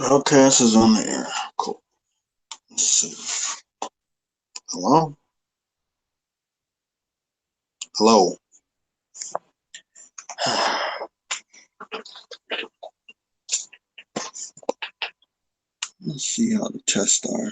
Outcast is on the air. Cool. Let's see. Hello? Hello. Let's see how the tests are.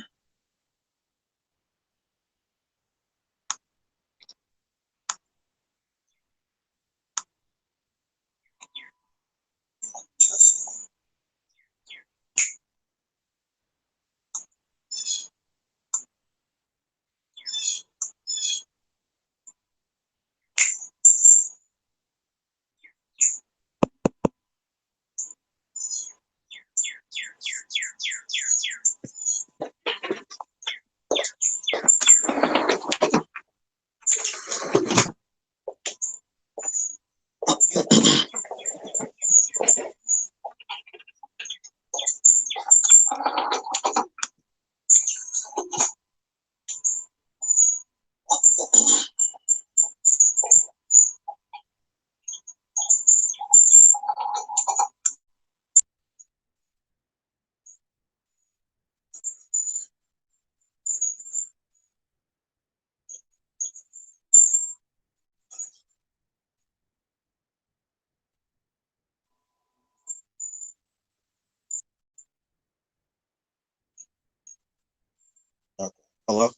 Okay. Hello?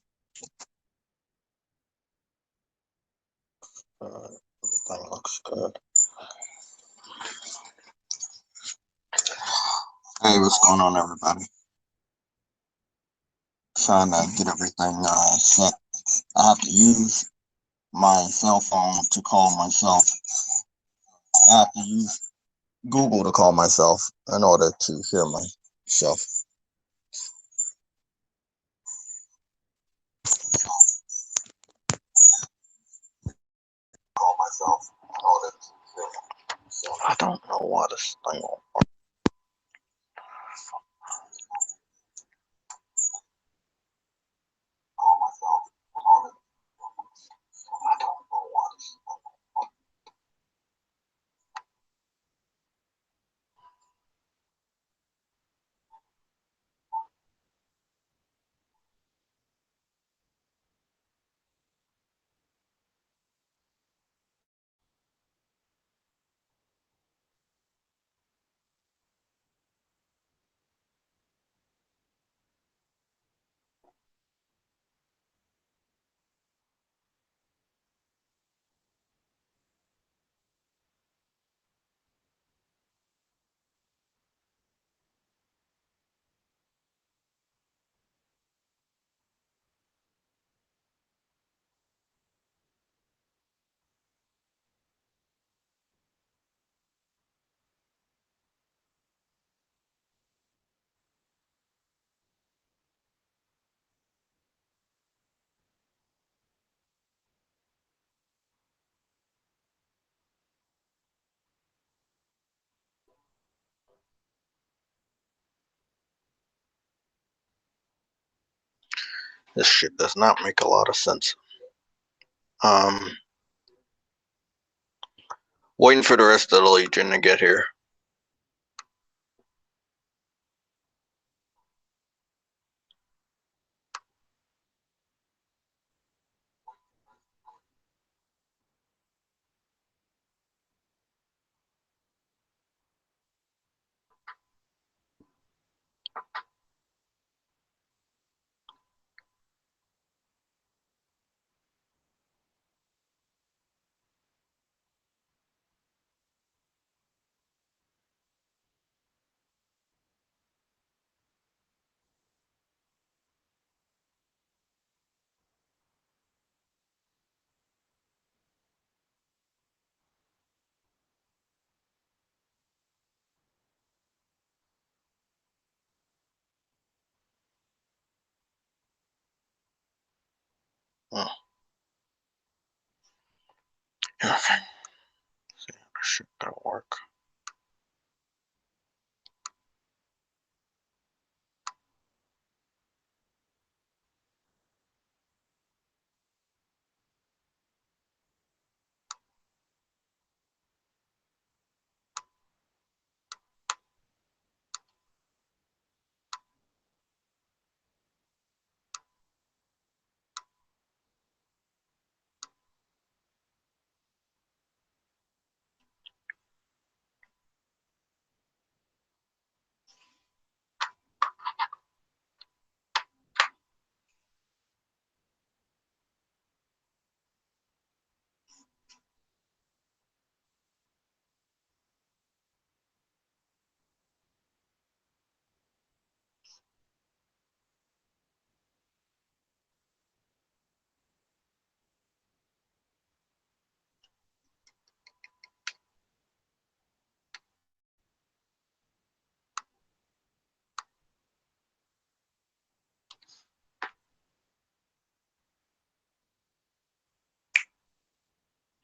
Everything looks good. Hey, what's going on, everybody? Trying to get everything set. I have to use my cell phone to call myself. I have to use Google to call myself in order to hear myself. Call myself in order to hear myself. I don't know why this thing won't work. Call myself in order to hear myself. I don't know why this thing won't work. This shit does not make a lot of sense. Waiting for the rest of the Legion to get here. Okay. See if this shit gonna work.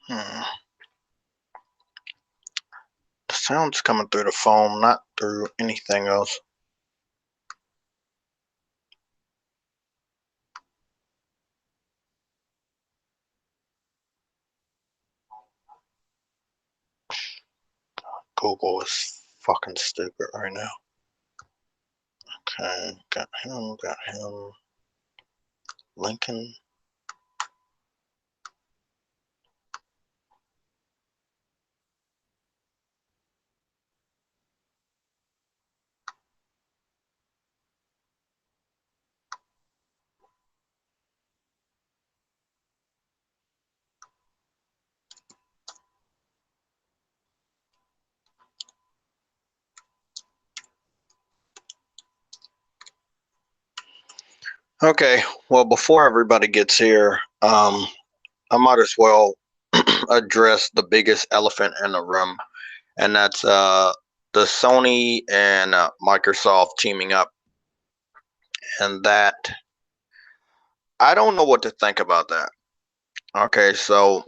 The sound's coming through the phone, not through anything else. Google is fucking stupid right now. Okay, got him. Lincoln. Okay, well, before everybody gets here, I might as well address the biggest elephant in the room, and that's the Sony and Microsoft teaming up, and that I don't know what to think about that. Okay, so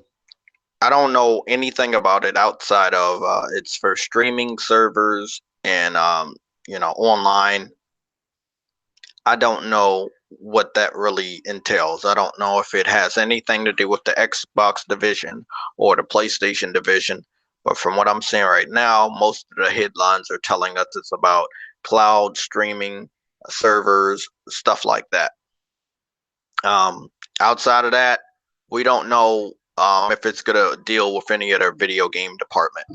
I don't know anything about it outside of it's for streaming servers and online. I don't know what that really entails. I don't know if it has anything to do with the Xbox division or the PlayStation division. But from what I'm seeing right now, most of the headlines are telling us it's about cloud streaming servers, stuff like that. Um, Outside of that, we don't know if it's going to deal with any other video game department.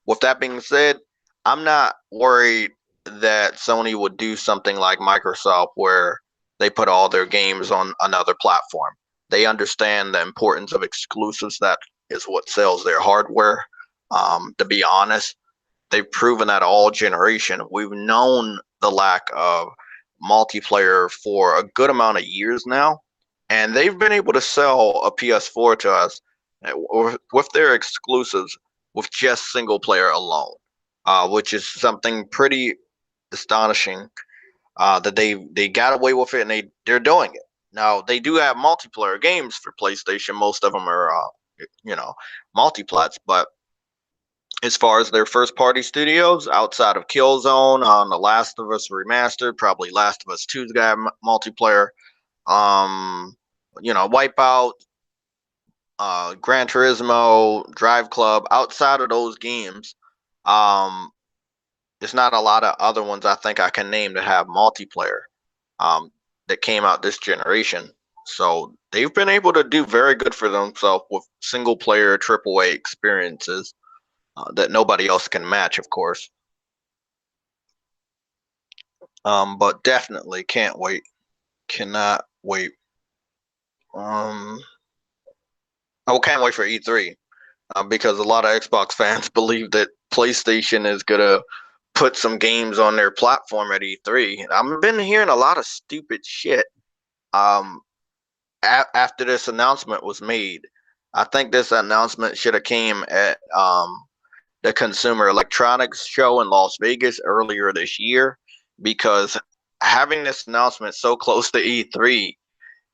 With that being said, I'm not worried that Sony would do something like Microsoft where they put all their games on another platform. They understand the importance of exclusives. That is what sells their hardware. To be honest, they've proven that all generation. We've known the lack of multiplayer for a good amount of years now, and they've been able to sell a PS4 to us with their exclusives with just single player alone, which is something pretty astonishing that they got away with it and they're doing it. Now they do have multiplayer games for PlayStation. Most of them are multiplats, but as far as their first party studios outside of Killzone on The Last of Us Remastered, probably Last of Us 2's got multiplayer. Wipeout, Gran Turismo, Drive Club. Outside of those games, um, there's not a lot of other ones I think I can name that have multiplayer that came out this generation. So they've been able to do very good for themselves with single player AAA experiences that nobody else can match, of course. But definitely can't wait. Cannot wait. Um, I can't wait for E3 because a lot of Xbox fans believe that PlayStation is gonna put some games on their platform at E3. I've been hearing a lot of stupid shit. Um, After this announcement was made, I think this announcement should have came at the Consumer Electronics Show in Las Vegas earlier this year, because having this announcement so close to E3,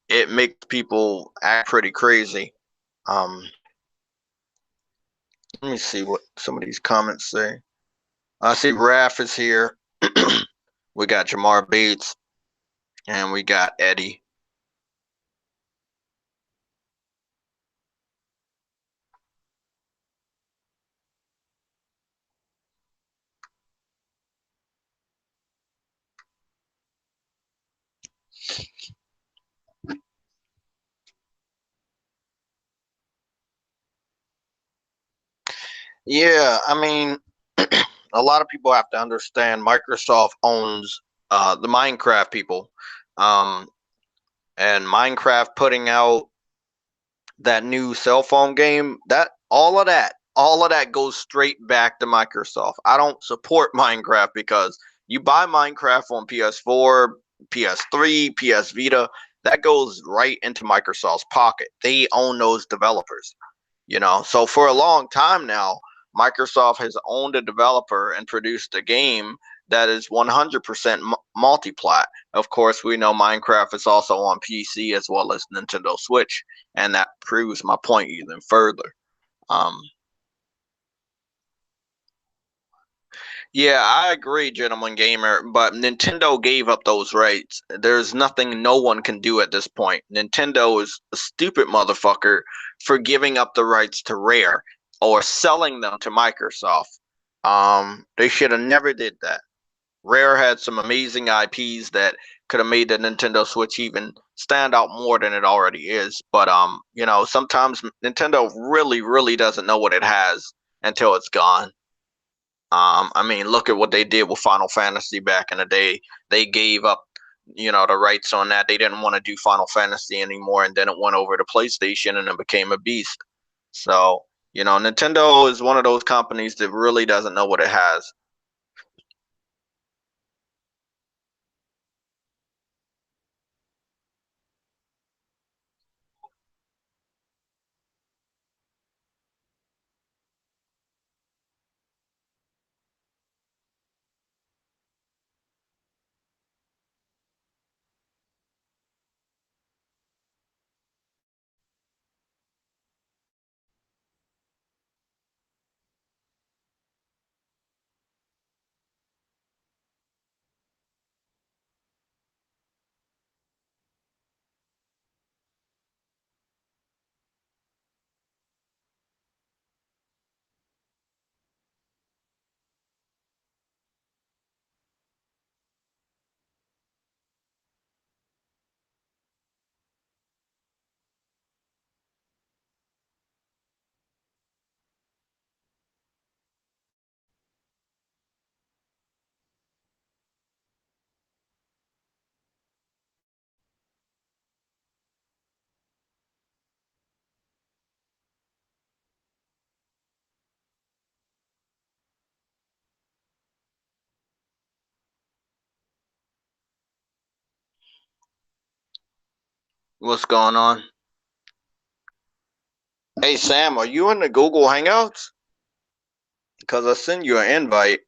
it makes people act pretty crazy. Um, Let me see what some of these comments say. I see Raph is here. We got Jamar Bates and we got Eddie. Yeah, I mean, a lot of people have to understand Microsoft owns the Minecraft people. Um, and Minecraft putting out that new cell phone game, that all of that goes straight back to Microsoft. I don't support Minecraft because you buy Minecraft on PS4, PS3, PS Vita, that goes right into Microsoft's pocket. They own those developers. So for a long time now, Microsoft has owned a developer and produced a game that is 100% multi-plat. Of course, we know Minecraft is also on PC as well as Nintendo Switch, and that proves my point even further. Um, Yeah, I agree, gentleman gamer, but Nintendo gave up those rights. There's nothing no one can do at this point. Nintendo is a stupid motherfucker for giving up the rights to Rare or selling them to Microsoft. They should have never did that. Rare had some amazing IPs that could have made the Nintendo Switch even stand out more than it already is. But sometimes Nintendo really, really doesn't know what it has until it's gone. I mean, look at what they did with Final Fantasy back in the day. They gave up, the rights on that. They didn't want to do Final Fantasy anymore, and then it went over to PlayStation and it became a beast. So, Nintendo is one of those companies that really doesn't know what it has. What's going on? Hey, Sam, are you in the Google Hangouts? Because I sent you an invite.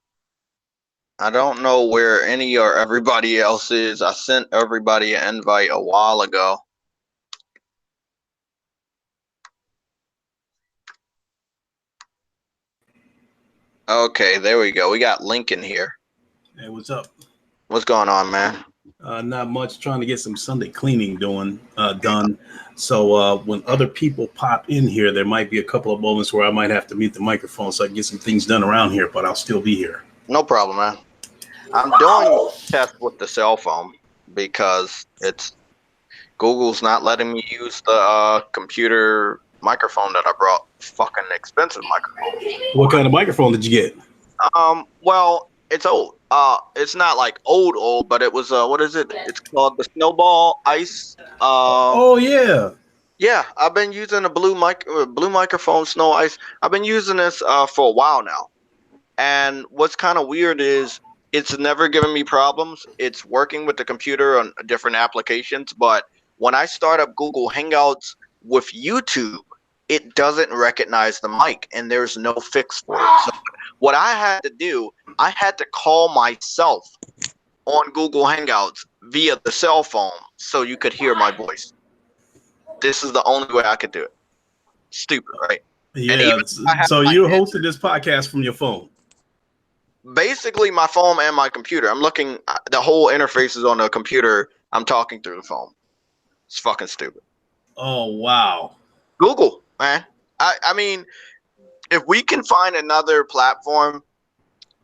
I don't know where any or everybody else is. I sent everybody an invite a while ago. Okay, there we go. We got Lincoln here. Hey, what's up? What's going on, man? Not much. Trying to get some Sunday cleaning done. So when other people pop in here, there might be a couple of moments where I might have to mute the microphone so I can get some things done around here, but I'll still be here. No problem, man. I'm doing tests with the cell phone because Google's not letting me use the computer microphone that I brought. Fucking expensive microphone. What kind of microphone did you get? Well, it's old. It's not like old, but it was what is it? It's called the Snowball Ice. Oh yeah. Yeah, I've been using a blue microphone Snow Ice. I've been using this for a while now. And what's kind of weird is it's never given me problems. It's working with the computer on different applications, but when I start up Google Hangouts with YouTube, it doesn't recognize the mic and there's no fix for it. So what I had to do, I had to call myself on Google Hangouts via the cell phone so you could hear my voice. This is the only way I could do it. Stupid, right? Yeah. So you hosted this podcast from your phone? Basically, my phone and my computer. I'm looking. The whole interface is on the computer. I'm talking through the phone. It's fucking stupid. Oh wow. Google, man. I mean, if we can find another platform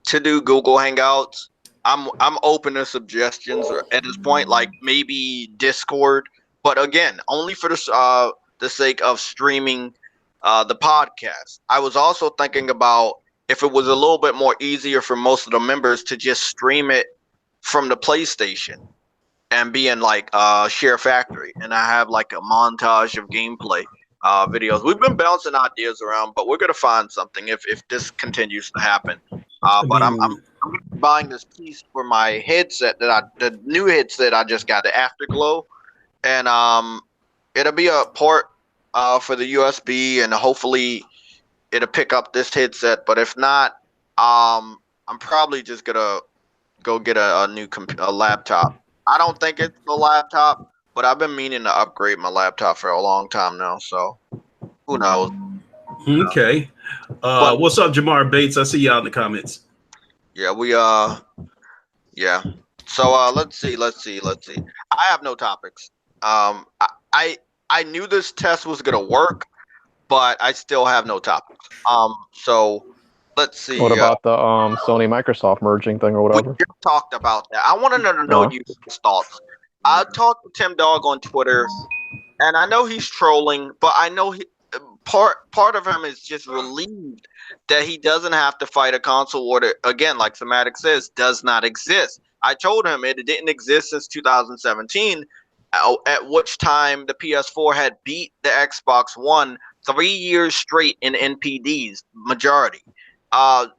to do Google Hangouts, I'm open to suggestions at this point. Like maybe Discord, but again, only for the sake of streaming the podcast. I was also thinking about if it was a little bit more easier for most of the members to just stream it from the PlayStation and be in like Share Factory, and I have like a montage of gameplay videos. We've been bouncing ideas around, but we're gonna find something if this continues to happen. But I'm buying this piece for my headset the new headset I just got, the Afterglow, and it'll be a port for the USB, and hopefully it'll pick up this headset. But if not, I'm probably just gonna go get a new a laptop. I don't think it's a laptop, but I've been meaning to upgrade my laptop for a long time now. So who knows? Okay. But What's up, Jamar Bates? I see you out in the comments. yeah, yeah. So let's see. I have no topics. I knew this test was gonna work, but I still have no topics. So let's see. What about the Sony Microsoft merging thing or We whatever? just talked about that. I wanted to know your thoughts. I talked to Tim Dog on Twitter, and I know he's trolling, but I know part of him is just relieved that he doesn't have to fight a console war that, again, like Somatic says, does not exist. I told him it didn't exist since 2017, at which time the PS4 had beat the Xbox One 3 years straight in NPDs majority.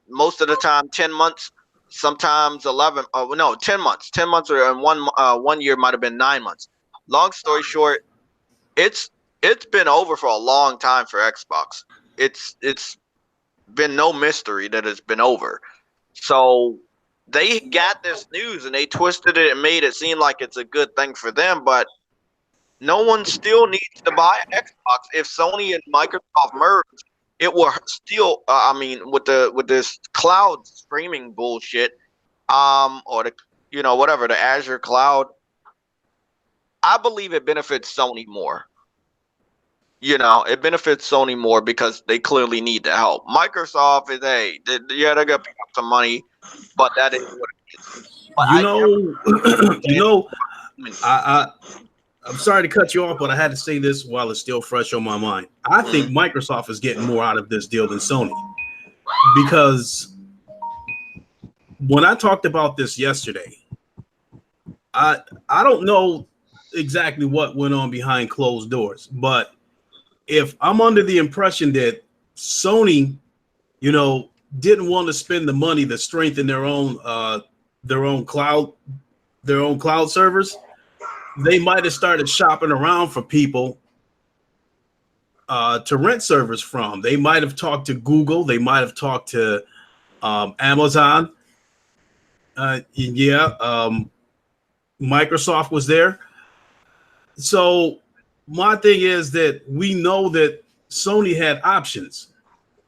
Most of the time 10 months, sometimes 11. Oh no, 10 months. 10 months, or in 1 year might have been 9 months. Long story short, it's been over for a long time for Xbox. It's been no mystery that it's been over. So they got this news and they twisted it and made it seem like it's a good thing for them, but no one still needs to buy an Xbox. If Sony and Microsoft merge, it will still. I mean, with this cloud streaming bullshit, or whatever, the Azure cloud, I believe it benefits Sony more. It benefits Sony more because they clearly need the help. Microsoft is they're gonna pick up some money, but that is what it is. But I'm sorry to cut you off, but I had to say this while it's still fresh on my mind. I think Microsoft is getting more out of this deal than Sony, because when I talked about this yesterday, I don't know exactly what went on behind closed doors, but if I'm under the impression that Sony, didn't want to spend the money to strengthen their own cloud servers, they might have started shopping around for people to rent servers from. They might have talked to Google. They might have talked to Amazon. Microsoft was there. So my thing is that we know that Sony had options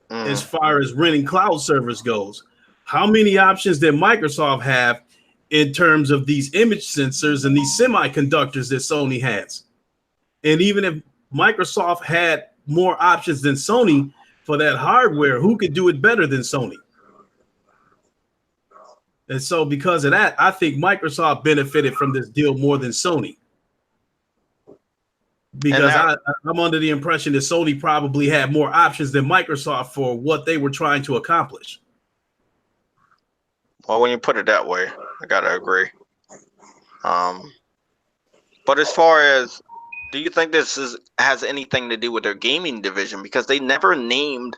as far as renting cloud servers goes. How many options did Microsoft have in terms of these image sensors and these semiconductors that Sony has? And even if Microsoft had more options than Sony for that hardware, who could do it better than Sony? And so because of that, I think Microsoft benefited from this deal more than Sony. Because I'm under the impression that Sony probably had more options than Microsoft for what they were trying to accomplish. Well, when you put it that way, I gotta agree. But as far as, do you think this has anything to do with their gaming division? Because they never named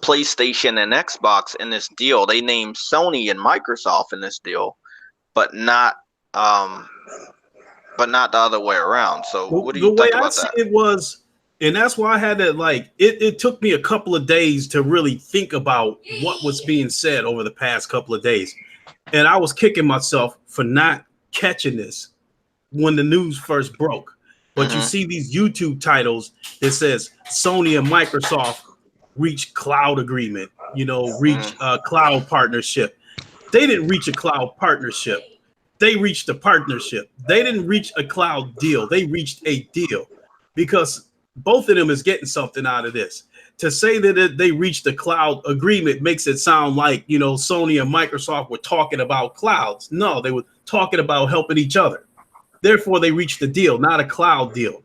PlayStation and Xbox in this deal. They named Sony and Microsoft in this deal, but not the other way around. So what do you think about that? It was, and that's why I had to it took me a couple of days to really think about what was being said over the past couple of days. And I was kicking myself for not catching this when the news first broke. But you see these YouTube titles that says Sony and Microsoft reached cloud agreement, reach a cloud partnership. They didn't reach a cloud partnership. They reached a partnership. They didn't reach a cloud deal. They reached a deal, because both of them is getting something out of this. To say that they reached a cloud agreement makes it sound like, Sony and Microsoft were talking about clouds. No, they were talking about helping each other. Therefore, they reached a deal, not a cloud deal.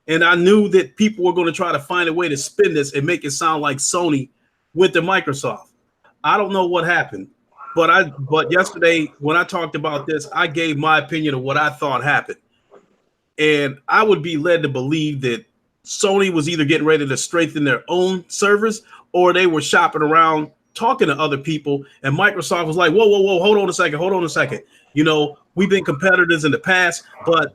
And I knew that people were going to try to find a way to spin this and make it sound like Sony went to Microsoft. I don't know what happened. But yesterday, when I talked about this, I gave my opinion of what I thought happened. And I would be led to believe that Sony was either getting ready to strengthen their own servers, or they were shopping around talking to other people. And Microsoft was like, whoa, hold on a second. We've been competitors in the past, but,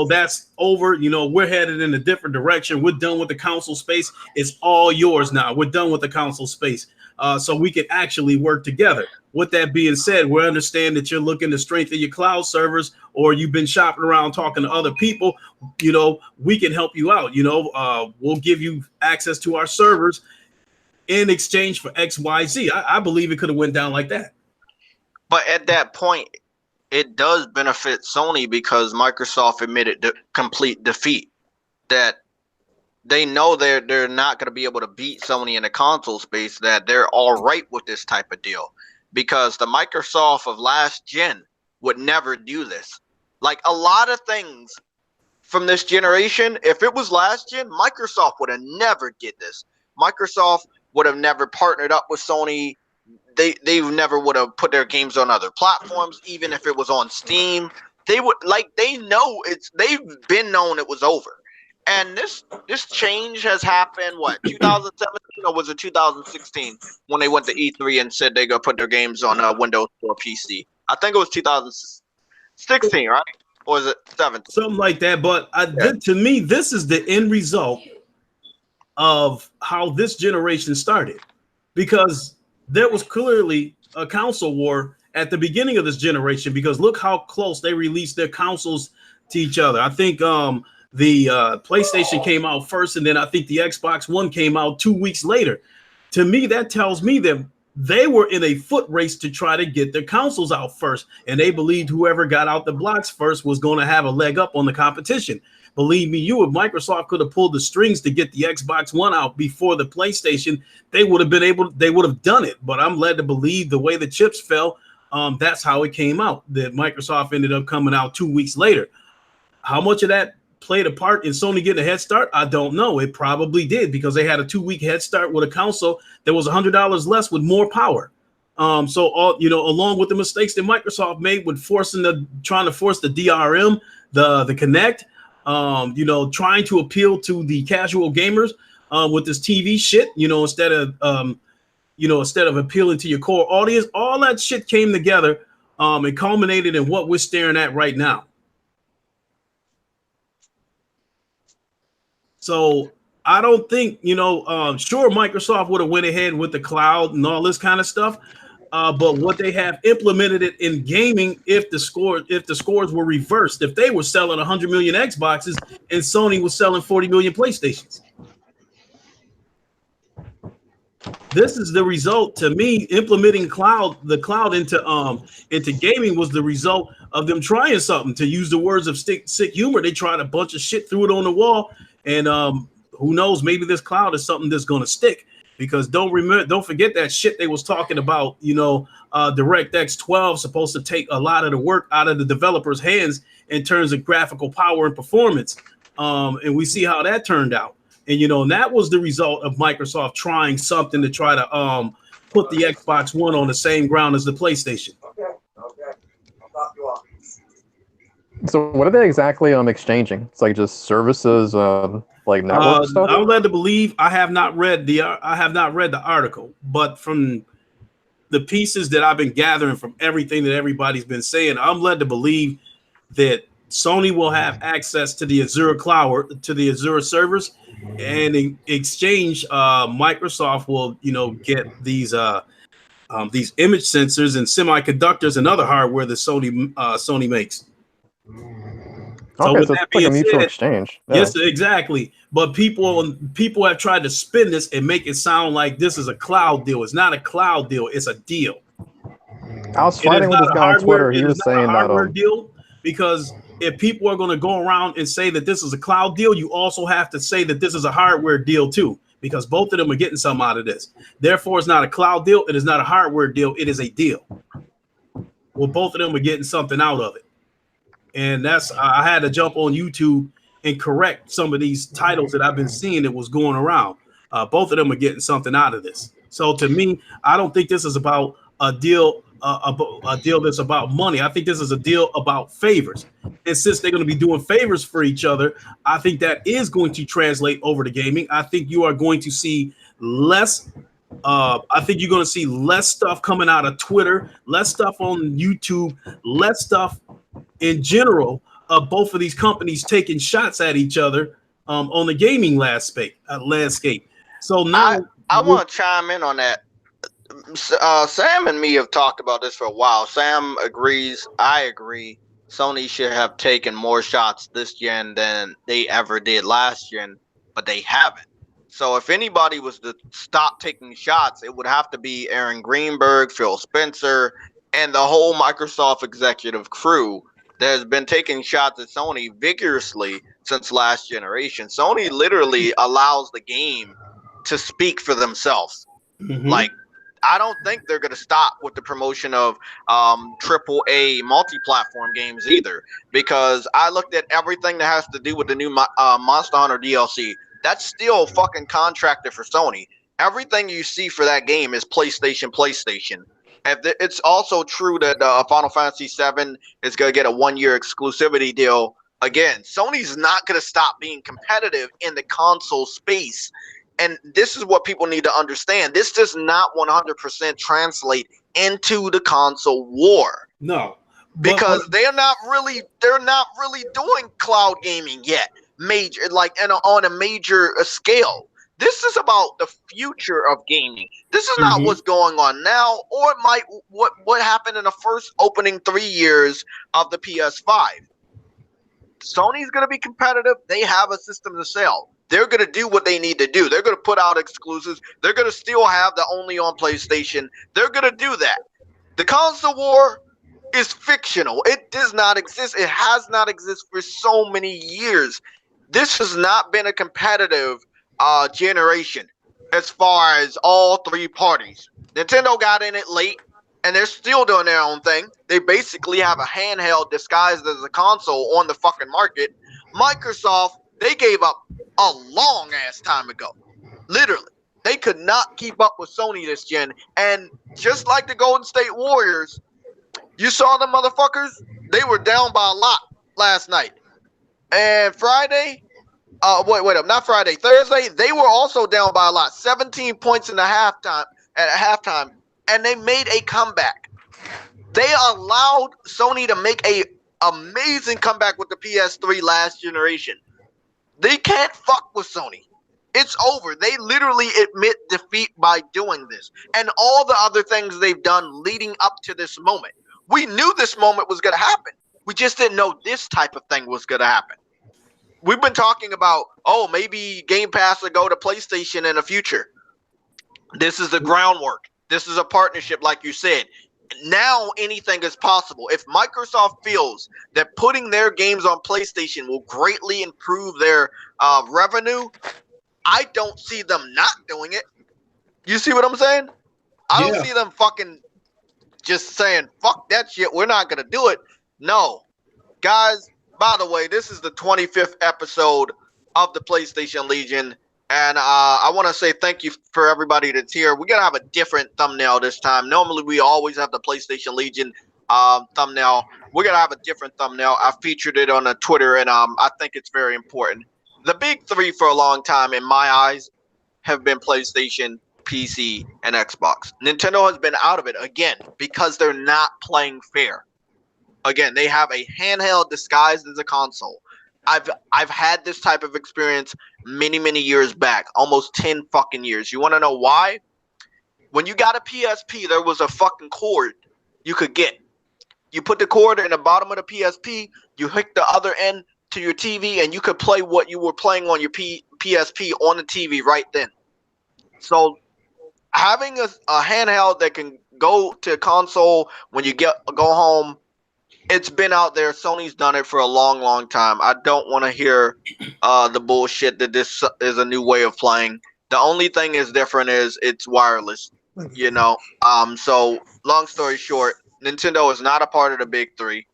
that's over. We're headed in a different direction. We're done with the console space. It's all yours now. We're done with the console space. so we can actually work together. With that being said, we understand that you're looking to strengthen your cloud servers, or you've been shopping around talking to other people. We can help you out. We'll give you access to our servers in exchange for XYZ. I believe it could have went down like that. But at that point, it does benefit Sony because Microsoft admitted complete defeat. That they know they're not going to be able to beat Sony in the console space. That they're all right with this type of deal. Because the Microsoft of last gen would never do this. Like a lot of things from this generation, if it was last gen, Microsoft would have never did this. Microsoft would have never partnered up with Sony. They never would have put their games on other platforms, even if it was on Steam. They've been known it was over. And this change has happened, 2017 or was it 2016 when they went to E3 and said they're going to put their games on Windows or PC? I think it was 2016, right? Or was it 17? Something like that. But to me, this is the end result of how this generation started. Because there was clearly a console war at the beginning of this generation, because look how close they released their consoles to each other. I think the PlayStation came out first, and then I think the Xbox One came out 2 weeks later. To me, that tells me that they were in a foot race to try to get their consoles out first, and they believed whoever got out the blocks first was going to have a leg up on the competition. Believe me, if Microsoft could have pulled the strings to get the Xbox One out before the PlayStation, they would have done it. But I'm led to believe the way the chips fell, that's how it came out. That Microsoft ended up coming out 2 weeks later. How much of that played a part in Sony getting a head start? I don't know. It probably did, because they had a 2 week head start with a console that was $100 less with more power. Along with the mistakes that Microsoft made with trying to force the DRM, the Kinect, trying to appeal to the casual gamers with this TV shit, instead of appealing to your core audience. All that shit came together and culminated in what we're staring at right now. So I don't think, sure, Microsoft would have went ahead with the cloud and all this kind of stuff. But what they have implemented it in gaming, if the scores were reversed, if they were selling 100 million Xboxes and Sony was selling 40 million PlayStations. This is the result to me. Implementing the cloud into gaming was the result of them trying something. To use the words of sick humor, they tried a bunch of shit, threw it on the wall, and who knows? Maybe this cloud is something that's going to stick. Because don't forget that shit they was talking about. DirectX 12 supposed to take a lot of the work out of the developers' hands in terms of graphical power and performance. And we see how that turned out. And that was the result of Microsoft trying something to try to put the Xbox One on the same ground as the PlayStation. Okay. I'll stop you off. So what are they exactly exchanging? It's like just services, like network stuff. I'm led to believe, I have not read the article, but from the pieces that I've been gathering from everything that everybody's been saying, I'm led to believe that Sony will have access to the Azure cloud, to the Azure servers, and in exchange, Microsoft will, get these image sensors and semiconductors and other hardware that Sony makes. Okay, so it's like a mutual exchange. Yeah. Yes, exactly. But people have tried to spin this and make it sound like this is a cloud deal. It's not a cloud deal. It's a deal. I was fighting with this guy on Twitter. He was saying that deal, because if people are going to go around and say that this is a cloud deal, you also have to say that this is a hardware deal too, because both of them are getting something out of this. Therefore, it's not a cloud deal. It is not a hardware deal. It is a deal. Well, both of them are getting something out of it. And I had to jump on YouTube and correct some of these titles that I've been seeing that was going around. Both of them are getting something out of this. So to me, I don't think this is about a deal that's about money. I think this is a deal about favors. And since they're going to be doing favors for each other, I think that is going to translate over to gaming. I think you are going to see less. I think you're going to see less stuff coming out of Twitter, less stuff on YouTube, less stuff in general of both of these companies taking shots at each other on the gaming landscape. So now I want to chime in on that. Sam and me have talked about this for a while. Sam agrees. I agree. Sony should have taken more shots this gen than they ever did last gen, but they haven't. So if anybody was to stop taking shots, it would have to be Aaron Greenberg, Phil Spencer, and the whole Microsoft executive crew that has been taking shots at Sony vigorously since last generation. Sony literally allows the game to speak for themselves. Like, I don't think they're going to stop with the promotion of triple A multi-platform games either, because I looked at everything that has to do with the new Monster Hunter DLC. That's still fucking contracted for Sony. Everything you see for that game is PlayStation. And it's also true that Final Fantasy VII is going to get a 1-year exclusivity deal. Again, Sony's not going to stop being competitive in the console space. And this is what people need to understand. This does not 100% translate into the console war. No, because they're not really doing cloud gaming yet, major and on a major scale. This is about the future of gaming. This is not what's going on now, or it might what happened in the first opening 3 years of the PS5. Sony's going to be competitive. They have a system to sell. They're going to do what they need to do. They're going to put out exclusives. They're going to still have the only on PlayStation. They're going to do that. The console war is fictional. It does not exist. It has not existed for so many years. This has not been a competitive generation as far as all three parties. Nintendo got in it late, and they're still doing their own thing. They basically have a handheld disguised as a console on the fucking market. Microsoft, they gave up a long ass time ago. Literally. They could not keep up with Sony this gen. And just like the Golden State Warriors, you saw the motherfuckers? They were down by a lot last night. And Friday, not Friday, Thursday, they were also down by a lot. 17 points at halftime. And they made a comeback. They allowed Sony to make a amazing comeback with the PS3 last generation. They can't fuck with Sony. It's over. They literally admit defeat by doing this. And all the other things they've done leading up to this moment. We knew this moment was going to happen. We just didn't know this type of thing was going to happen. We've been talking about, maybe Game Pass will go to PlayStation in the future. This is the groundwork. This is a partnership, like you said. Now anything is possible. If Microsoft feels that putting their games on PlayStation will greatly improve their revenue, I don't see them not doing it. You see what I'm saying? I don't see them fucking just saying, fuck that shit, we're not going to do it. No. Guys, by the way, this is the 25th episode of the PlayStation Legion. And I want to say thank you for everybody that's here. We're going to have a different thumbnail this time. Normally, we always have the PlayStation Legion thumbnail. We're going to have a different thumbnail. I featured it on Twitter, and I think it's very important. The big three for a long time, in my eyes, have been PlayStation, PC, and Xbox. Nintendo has been out of it, again, because they're not playing fair. Again, they have a handheld disguised as a console. I've had this type of experience many, many years back, almost 10 fucking years. You want to know why? When you got a PSP, there was a fucking cord you could get. You put the cord in the bottom of the PSP, you hook the other end to your TV, and you could play what you were playing on your PSP on the TV right then. So having a handheld that can go to console when you go home, it's been out there. Sony's done it for a long, long time. I don't want to hear the bullshit that this is a new way of playing. The only thing is different is it's wireless, you know. So long story short, Nintendo is not a part of the big three.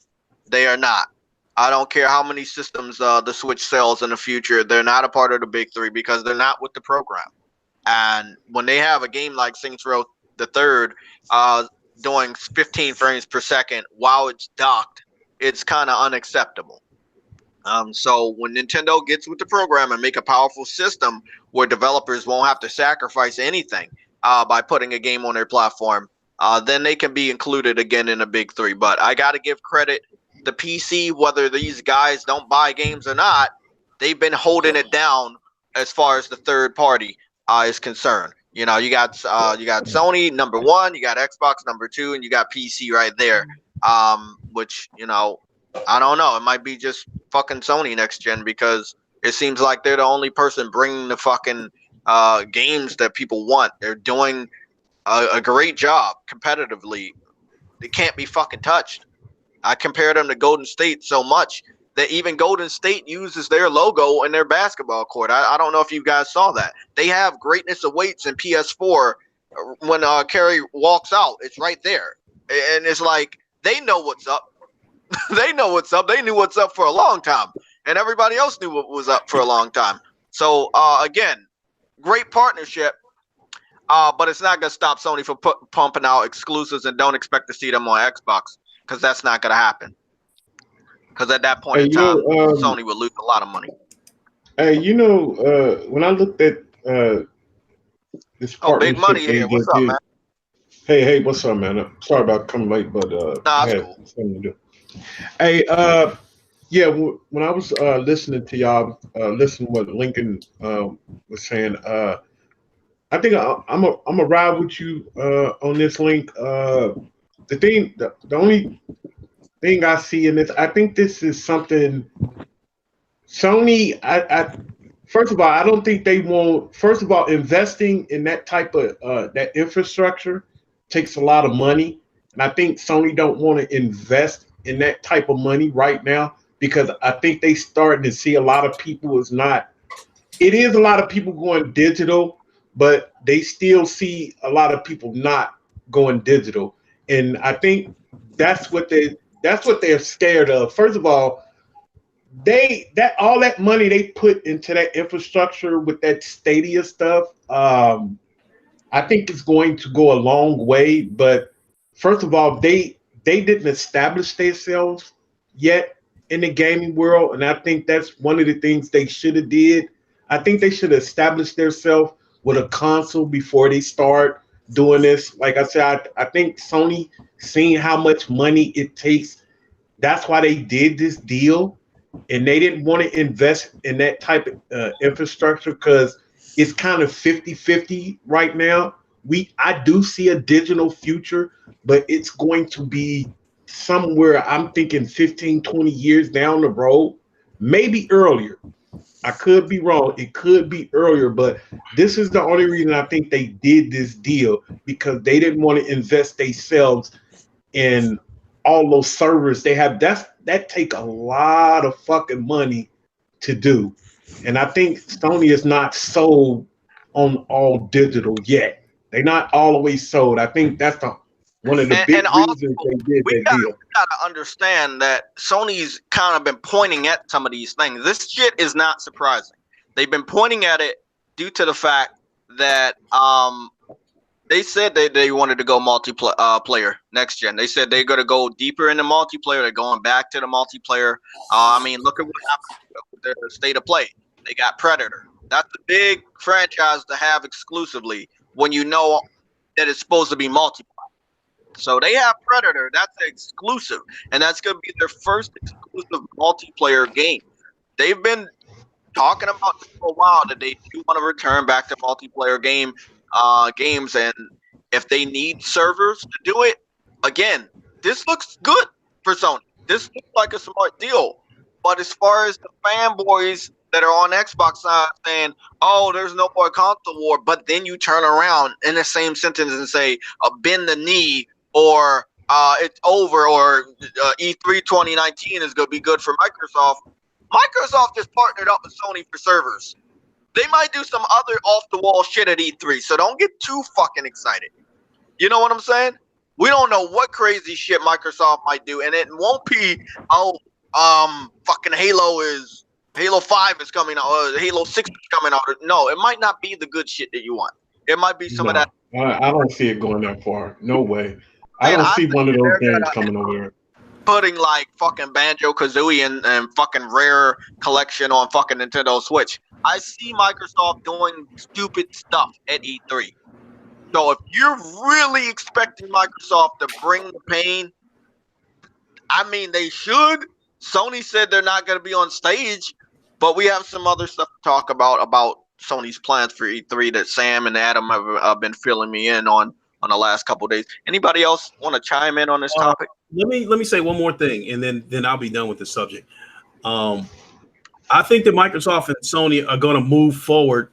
They are not. I don't care how many systems the Switch sells in the future. They're not a part of the big three because they're not with the program. And when they have a game like Saints Row the Third doing 15 frames per second while it's docked, it's kind of unacceptable. So when Nintendo gets with the program and make a powerful system where developers won't have to sacrifice anything by putting a game on their platform, then they can be included again in the big three. But I got to give credit. The PC, whether these guys don't buy games or not, they've been holding it down as far as the third party is concerned. You know, you got Sony number 1, you got Xbox number 2, and you got PC right there. Which, you know, I don't know. It might be just fucking Sony next gen, because it seems like they're the only person bringing the fucking games that people want. They're doing a great job competitively. They can't be fucking touched. I compare them to Golden State so much that even Golden State uses their logo in their basketball court. I don't know if you guys saw that. They have Greatness Awaits in PS4. When Kerry walks out, it's right there. And it's like, they know what's up. They know what's up. They knew what's up for a long time. And everybody else knew what was up for a long time. So, again, great partnership. But it's not going to stop Sony from pumping out exclusives, and don't expect to see them on Xbox, because that's not going to happen. Because at that point in time, Sony would lose a lot of money. Hey, when I looked at this partnership, big money here. What's up, man? Hey, what's up, man? I'm sorry about coming late, but I had something to do. Hey, yeah, when I was listening to y'all, listening to what Lincoln was saying, I think I'm a ride with you on this link. The only thing I see in this, I think this is something Sony. I first of all, I don't think they won't. First of all, investing in that type of that infrastructure takes a lot of money, and I think Sony don't want to invest in that type of money right now, because I think they starting to see a lot of people is not. It is a lot of people going digital, but they still see a lot of people not going digital, and I think that's what they're scared of. First of all, all that money they put into that infrastructure with that Stadia stuff, I think it's going to go a long way. But first of all, they didn't establish themselves yet in the gaming world, and I think that's one of the things they should have did. I think they should have established themselves with a console before they start doing this. Like I said, I think Sony, seeing how much money it takes, that's why they did this deal, and they didn't want to invest in that type of infrastructure, because it's kind of 50-50 right now. I do see a digital future, but it's going to be somewhere, I'm thinking 15, 20 years down the road, maybe earlier. I could be wrong. It could be earlier, but this is the only reason I think they did this deal, because they didn't want to invest themselves in all those servers they have. That take a lot of fucking money to do. And I think Sony is not sold on all digital yet. They're not all the way sold. I think that's one of the big reasons they did that deal. We gotta understand that Sony's kind of been pointing at some of these things. This shit is not surprising. They've been pointing at it due to the fact that they said they wanted to go multiplayer next gen. They said they're going to go deeper into multiplayer. They're going back to the multiplayer. I mean, look at what happened with their state of play. They got Predator. That's a big franchise to have exclusively when you know that it's supposed to be multiplayer. So they have Predator. That's exclusive, and that's going to be their first exclusive multiplayer game. They've been talking about this for a while, that they do want to return back to multiplayer games, and if they need servers to do it, again, this looks good for Sony. This looks like a smart deal. But as far as the fanboys that are on Xbox side saying, "Oh, there's no more console war," but then you turn around in the same sentence and say, "Bend the knee," or "It's over," or E3 2019 is going to be good for Microsoft. Microsoft just partnered up with Sony for servers. They might do some other off-the-wall shit at E3, so don't get too fucking excited. You know what I'm saying? We don't know what crazy shit Microsoft might do, and it won't be, fucking Halo 5 is coming out, or Halo 6 is coming out. No, it might not be the good shit that you want. It might be some of that. I don't see it going that far. No way. I don't see one of those games coming over there. Putting like fucking Banjo-Kazooie and fucking Rare collection on fucking Nintendo Switch. I see Microsoft doing stupid stuff at E3. So if you're really expecting Microsoft to bring the pain, I mean, they should. Sony said they're not going to be on stage, but we have some other stuff to talk about Sony's plans for E3 that Sam and Adam have been filling me in on the last couple of days. Anybody else want to chime in on this topic? Let me say one more thing, and then I'll be done with the subject. I think that Microsoft and Sony are going to move forward.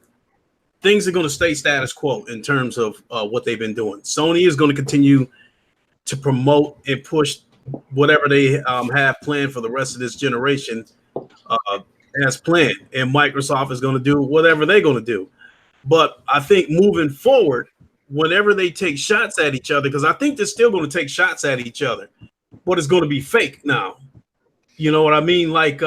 Things are going to stay status quo in terms of what they've been doing. Sony is going to continue to promote and push whatever they have planned for the rest of this generation as planned, and Microsoft is going to do whatever they're going to do. But I think moving forward, whenever they take shots at each other, because I think they're still going to take shots at each other, but it's going to be fake now. You know what I mean? Like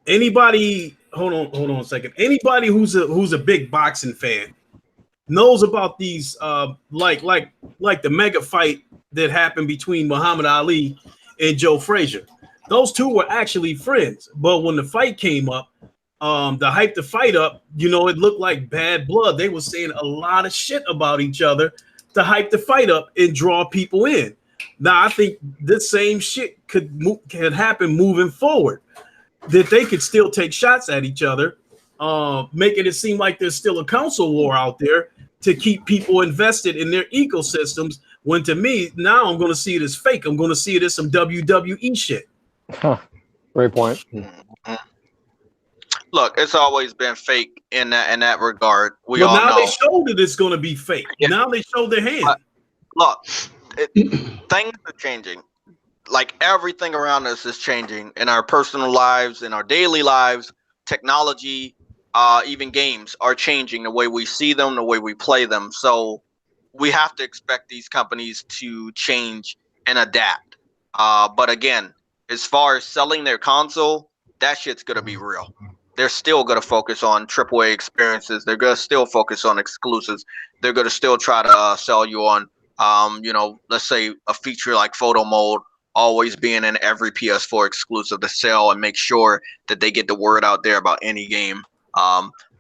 anybody. Hold on a second. Anybody who's a big boxing fan knows about these like the mega fight that happened between Muhammad Ali and Joe Frazier. Those two were actually friends, but when the fight came up, to hype the fight up, you know, it looked like bad blood. They were saying a lot of shit about each other to hype the fight up and draw people in. Now, I think this same shit could happen moving forward, that they could still take shots at each other, making it seem like there's still a console war out there to keep people invested in their ecosystems, when to me, now I'm going to see it as fake. I'm going to see it as some WWE shit. Huh. Great point. Look, it's always been fake in that regard. We But all now know. they showed that it's going to be fake. Yeah. Now they showed their hand. Look, things are changing. Like everything around us is changing in our personal lives, in our daily lives. Technology, even games are changing the way we see them, the way we play them. So we have to expect these companies to change and adapt. But again, as far as selling their console, that shit's gonna be real. They're still gonna focus on AAA experiences. They're gonna still focus on exclusives. They're gonna still try to sell you on, let's say a feature like photo mode always being in every PS4 exclusive to sell and make sure that they get the word out there about any game,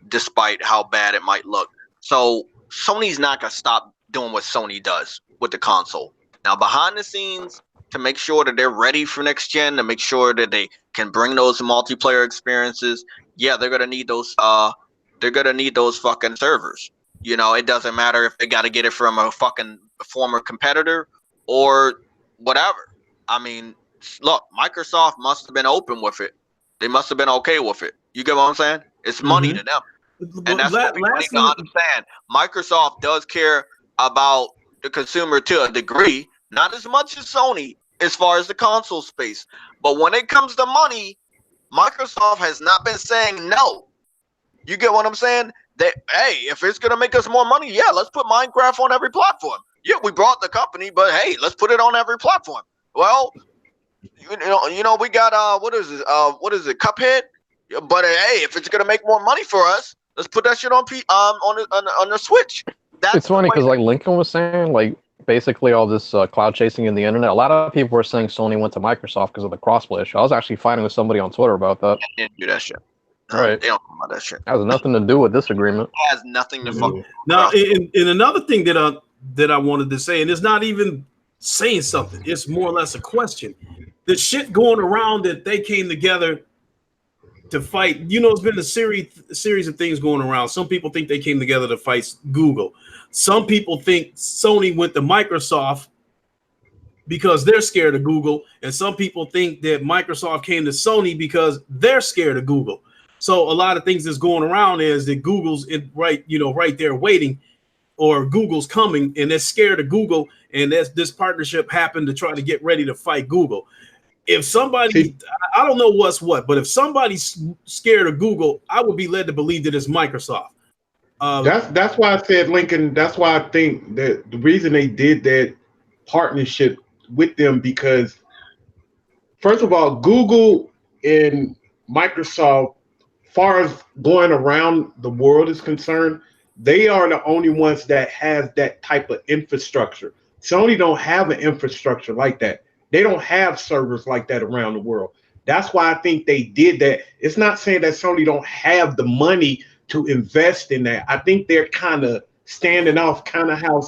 despite how bad it might look. So Sony's not gonna stop doing what Sony does with the console. Now, behind the scenes, to make sure that they're ready for next gen, to make sure that they can bring those multiplayer experiences, yeah, they're gonna need those. They're gonna need those fucking servers. You know, it doesn't matter if they got to get it from a fucking former competitor or whatever. I mean, look, Microsoft must have been open with it. They must have been okay with it. You get what I'm saying? It's money to them. And that's what people need to understand. Microsoft does care about the consumer to a degree, not as much as Sony as far as the console space. But when it comes to money, Microsoft has not been saying no. You get what I'm saying? That, hey, if it's going to make us more money, yeah, let's put Minecraft on every platform. Yeah, we brought the company, but hey, let's put it on every platform. Well, you know, we got what is it, Cuphead? Yeah, but hey, if it's gonna make more money for us, let's put that shit on the Switch. It's funny because, like Lincoln was saying, like basically all this cloud chasing in the internet. A lot of people were saying Sony went to Microsoft because of the crossplay issue. I was actually fighting with somebody on Twitter about that. They didn't do that shit. Right. They don't know about that shit. That has nothing to do with this agreement. It has nothing to fuck. Now, and another thing that I wanted to say, and it's not even saying something, it's more or less a question. The shit going around that they came together to fight, you know, it's been a series of things going around. Some people think they came together to fight Google. Some people think Sony went to Microsoft because they're scared of Google, and some people think that Microsoft came to Sony because they're scared of Google. So a lot of things that's going around is that Google's right there waiting, or Google's coming, and they're scared of Google, and this partnership happened to try to get ready to fight Google. If somebody, I don't know what's what, but if somebody's scared of Google, I would be led to believe that it's Microsoft. That's why I said, Lincoln, that's why I think that the reason they did that partnership with them, because first of all, Google and Microsoft, far as going around the world is concerned, they are the only ones that have that type of infrastructure. Sony don't have an infrastructure like that. They don't have servers like that around the world. That's why I think they did that. It's not saying that Sony don't have the money to invest in that. I think they're kind of standing off kind of how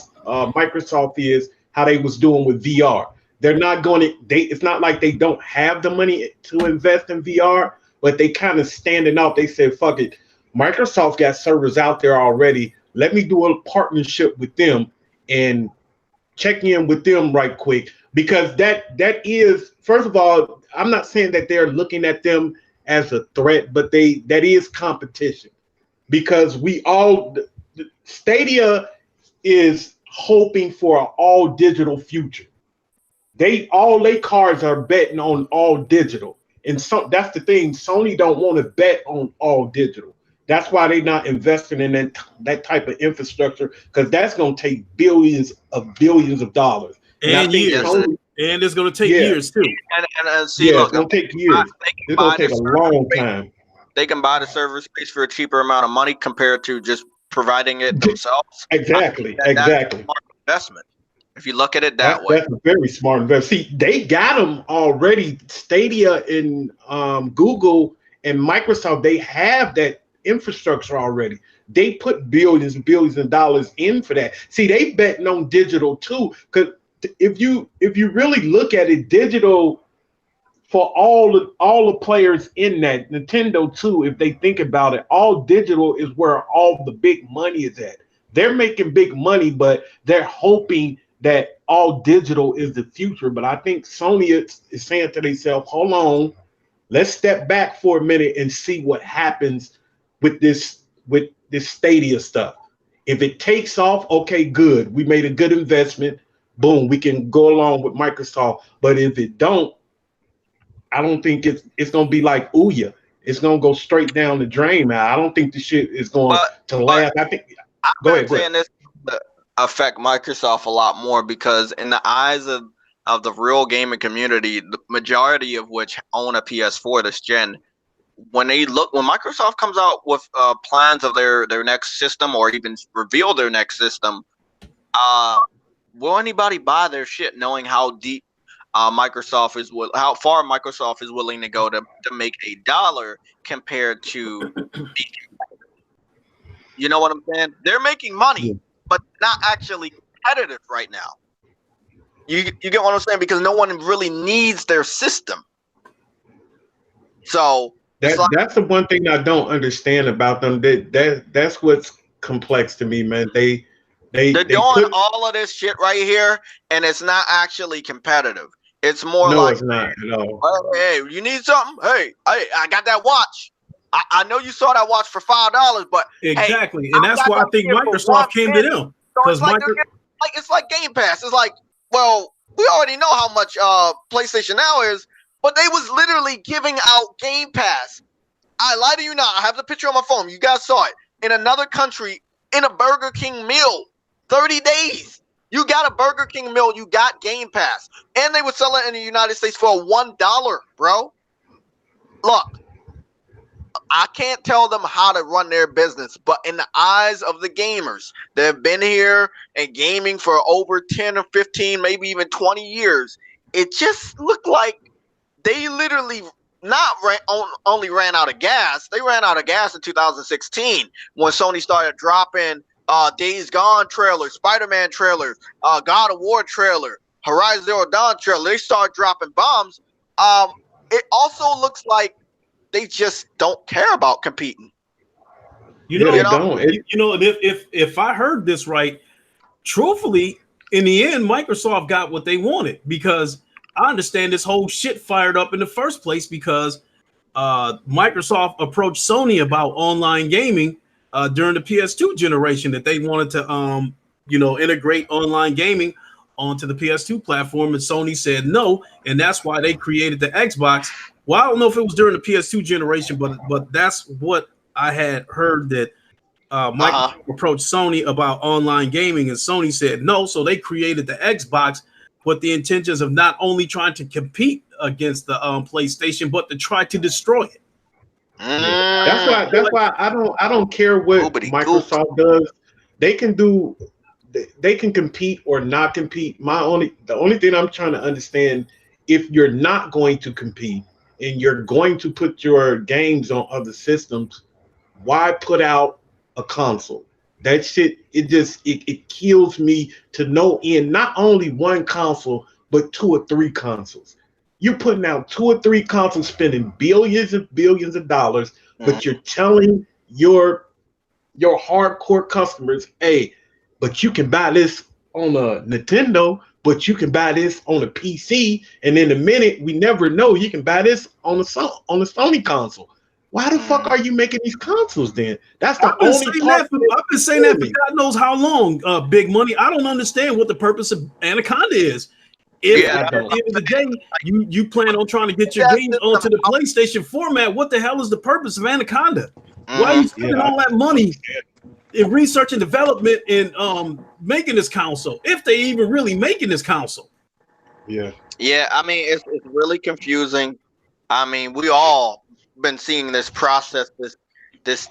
Microsoft is, how they was doing with VR. They're not going to, it's not like they don't have the money to invest in VR, but they kind of standing out. They said, "Fuck it, Microsoft got servers out there already. Let me do a partnership with them and check in with them right quick." Because that is, first of all, I'm not saying that they're looking at them as a threat, but that is competition. Because Stadia is hoping for an all digital future. All they cards are betting on all digital. And so that's the thing. Sony don't want to bet on all digital. That's why they're not investing in that type of infrastructure, because that's going to take billions of dollars. And years. And it's going to take years too. And see, look, it's going to take years. It's going to take a long time. They can buy the server space for a cheaper amount of money compared to just providing it themselves. Exactly. That's a smart investment. If you look at it that way, that's a very smart investment. See, they got them already. Stadia and Google and Microsoft, they have that infrastructure already. They put billions and billions of dollars in for that. See, they betting on digital too. Because if you really look at it, digital for all the players in that, Nintendo too, if they think about it, all digital is where all the big money is at. They're making big money, but they're hoping that all digital is the future. But I think Sony is saying to themselves, hold on, let's step back for a minute and see what happens with this Stadia stuff. If it takes off, okay, good. We made a good investment. Boom, we can go along with Microsoft. But if it don't, I don't think it's gonna be like Ouya. It's gonna go straight down the drain, man. I don't think the shit is going to last. I think. Go ahead. This affect Microsoft a lot more, because in the eyes of the real gaming community, the majority of which own a PS4 this gen, when Microsoft comes out with plans of their next system, or even reveal their next system, will anybody buy their shit knowing how deep how far Microsoft is willing to go to make $1 compared to, you know what I'm saying? They're making money, but not actually competitive right now. You get what I'm saying? Because no one really needs their system. So that's the one thing I don't understand about them. That's what's complex to me, man. They're doing all of this shit right here, and it's not actually competitive. It's more like, it's not at all. Hey, you need something? Hey, I got that watch. I know you saw that watch for $5, but exactly, hey, and that's why I think Microsoft came to them. So it's like Game Pass. It's like, well, we already know how much PlayStation Now is, but they was literally giving out Game Pass. I lie to you not. I have the picture on my phone. You guys saw it. In another country, in a Burger King meal, 30 days. You got a Burger King meal, you got Game Pass. And they would sell it in the United States for $1, bro. Look, I can't tell them how to run their business, but in the eyes of the gamers that have been here and gaming for over 10 or 15, maybe even 20 years, it just looked like they literally only ran out of gas. They ran out of gas in 2016 when Sony started dropping Days Gone trailers, Spider-Man trailers, God of War trailer, Horizon Zero Dawn trailer. They start dropping bombs. It also looks like they just don't care about competing. If I heard this right, truthfully, in the end, Microsoft got what they wanted, because I understand this whole shit fired up in the first place because Microsoft approached Sony about online gaming during the PS2 generation, that they wanted to integrate online gaming onto the PS2 platform, and Sony said no, and that's why they created the Xbox. Well, I don't know if it was during the PS2 generation, but that's what I had heard, that Microsoft approached Sony about online gaming, and Sony said no, so they created the Xbox with the intentions of not only trying to compete against the PlayStation, but to try to destroy it. That's why I don't care what Microsoft does. They can compete or not compete. The only thing I'm trying to understand, if you're not going to compete and you're going to put your games on other systems, why put out a console? That shit, it kills me to no end. Not only one console, but 2 or 3 consoles. You're putting out 2 or 3 consoles, spending billions and billions of dollars, but you're telling your hardcore customers, hey, but you can buy this on a Nintendo, but you can buy this on a PC, and in a minute, we never know, you can buy this on the Sony console. Why the fuck are you making these consoles then? That's the only part. I've been saying that for God knows how long, Big Money. I don't understand what the purpose of Anaconda is. If at the end of the day you plan on trying to get your games onto the PlayStation format, what the hell is the purpose of Anaconda? Why are you spending all that money in research and development and making this console, if they even really making this console? Yeah, I mean, it's really confusing. I mean, we all been seeing this process, this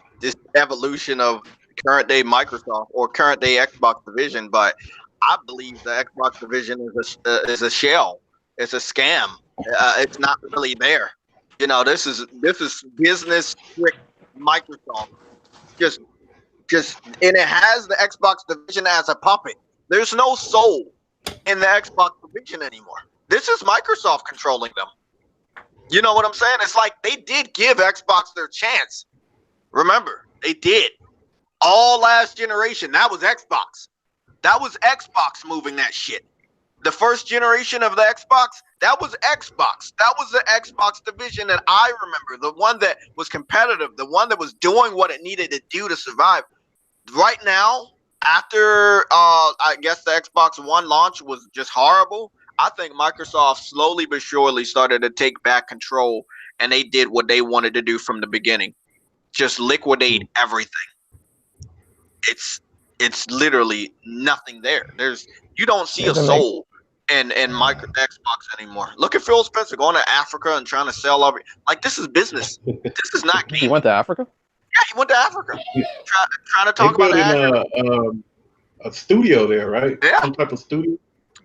evolution of current day Microsoft or current day Xbox division, but I believe the Xbox division is a shell. It's a scam. It's not really there. You know, this is business trick Microsoft. Just and it has the Xbox division as a puppet. There's no soul in the Xbox division anymore. This is Microsoft controlling them. You know what I'm saying? It's like they did give Xbox their chance. Remember, they did. All last generation, that was Xbox. That was Xbox moving that shit. The first generation of the Xbox, that was Xbox. That was the Xbox division that I remember. The one that was competitive. The one that was doing what it needed to do to survive. Right now, after I guess the Xbox One launch was just horrible, I think Microsoft slowly but surely started to take back control, and they did what they wanted to do from the beginning. Just liquidate everything. It's literally nothing there. You don't see a soul in Xbox anymore. Look at Phil Spencer going to Africa and trying to sell over. Like, this is business. This is not gaming. He went to Africa? Yeah, he went to Africa. Trying to talk about a studio there, right? Yeah. Some type of studio.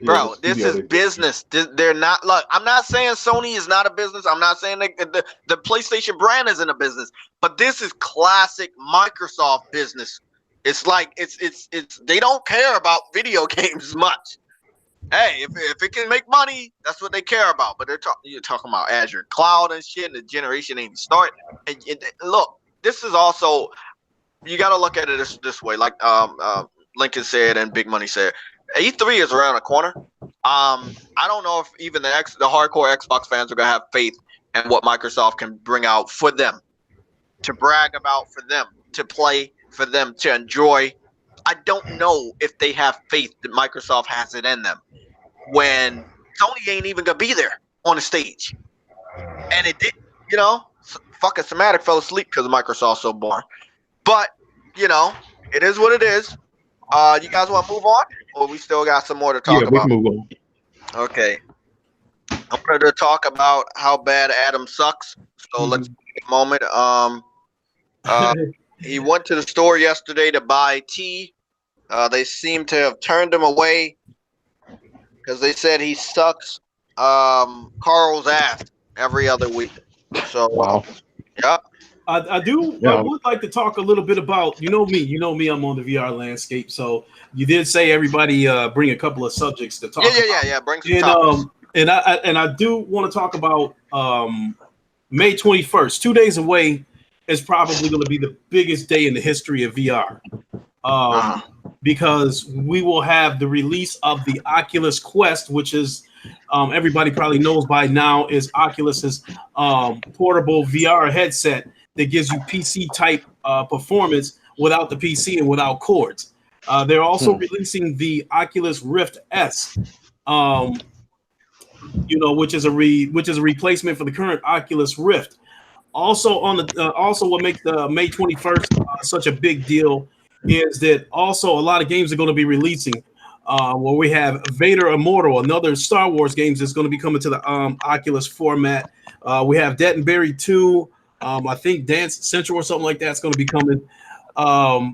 Bro, this is business. They're not. Look, I'm not saying Sony is not a business. I'm not saying the PlayStation brand isn't a business. But this is classic Microsoft business. It's like it's they don't care about video games much. Hey, if it can make money, that's what they care about. But you're talking about Azure Cloud and shit, and the generation ain't started. And look, this is also, you got to look at it this way. Like Lincoln said and Big Money said, E3 is around the corner. I don't know if even the hardcore Xbox fans are gonna have faith in what Microsoft can bring out for them, to brag about, for them to play, for them to enjoy. I don't know if they have faith that Microsoft has it in them when Sony ain't even gonna be there on the stage. And it did, you know, fucking Somatic fell asleep because Microsoft's so boring. But, you know, it is what it is. You guys want to move on? Or we still got some more to talk about? Yeah, we can move on. Okay. I wanted to talk about how bad Adam sucks. So let's take a moment. He went to the store yesterday to buy tea. They seem to have turned him away because they said he sucks Carl's ass every other week. So, wow. Yeah. I would like to talk a little bit about, you know me, I'm on the VR landscape. So you did say everybody bring a couple of subjects to talk about. Yeah. Bring some topics. And I do want to talk about May 21st, 2 days away, is probably going to be the biggest day in the history of VR. Because we will have the release of the Oculus Quest, which is everybody probably knows by now is Oculus's portable VR headset that gives you PC type performance without the PC and without cords. They're also releasing the Oculus Rift S, which is a replacement for the current Oculus Rift. Also what makes the May 21st such a big deal is that also a lot of games are going to be releasing. Where we have Vader Immortal, another Star Wars games that's going to be coming to the Oculus format. We have Dead and Buried 2. I think Dance Central or something like that's going to be coming. I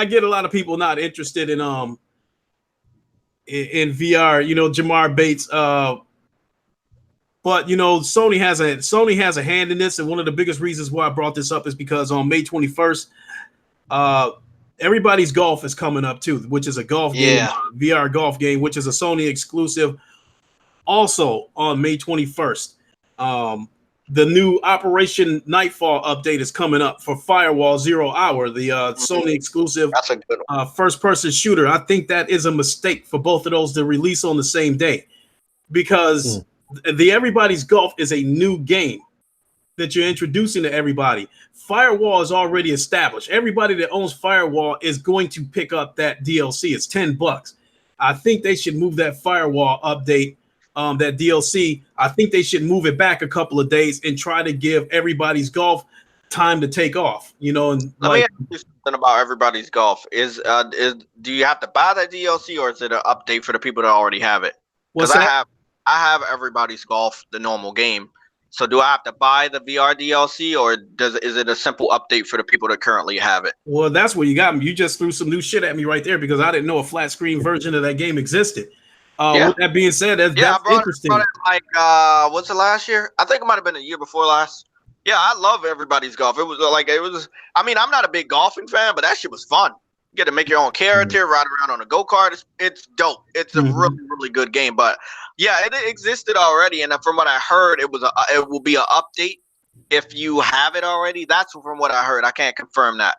get a lot of people not interested in VR. Jamar Bates. But Sony has a hand in this, and one of the biggest reasons why I brought this up is because on May 21st, Everybody's Golf is coming up too, which is a golf game, VR golf game, which is a Sony exclusive Also on May 21st, the new Operation Nightfall update is coming up for Firewall 0 Hour, the Sony exclusive first-person shooter. I think that is a mistake for both of those to release on the same day, because the Everybody's Golf is a new game that you're introducing to everybody. Firewall is already established. Everybody that owns Firewall is going to pick up that DLC. It's $10. I think they should move that Firewall update, that DLC. I think they should move it back a couple of days and try to give Everybody's Golf time to take off. You know, and let me ask you something about Everybody's Golf. Is do you have to buy that DLC, or is it an update for the people that already have it? Because I have Everybody's Golf, the normal game. So do I have to buy the VR DLC, or is it a simple update for the people that currently have it? Well, that's where you got me. You just threw some new shit at me right there, because I didn't know a flat screen version of that game existed. With that being said, that's interesting. Like, what's the last year? I think it might have been a year before last. Yeah, I love Everybody's Golf. It was. I mean, I'm not a big golfing fan, but that shit was fun. You get to make your own character, ride around on a go-kart. It's dope. It's a really, really good game. But yeah, it existed already, and from what I heard, it will be an update if you have it already. That's from what I heard. I can't confirm that.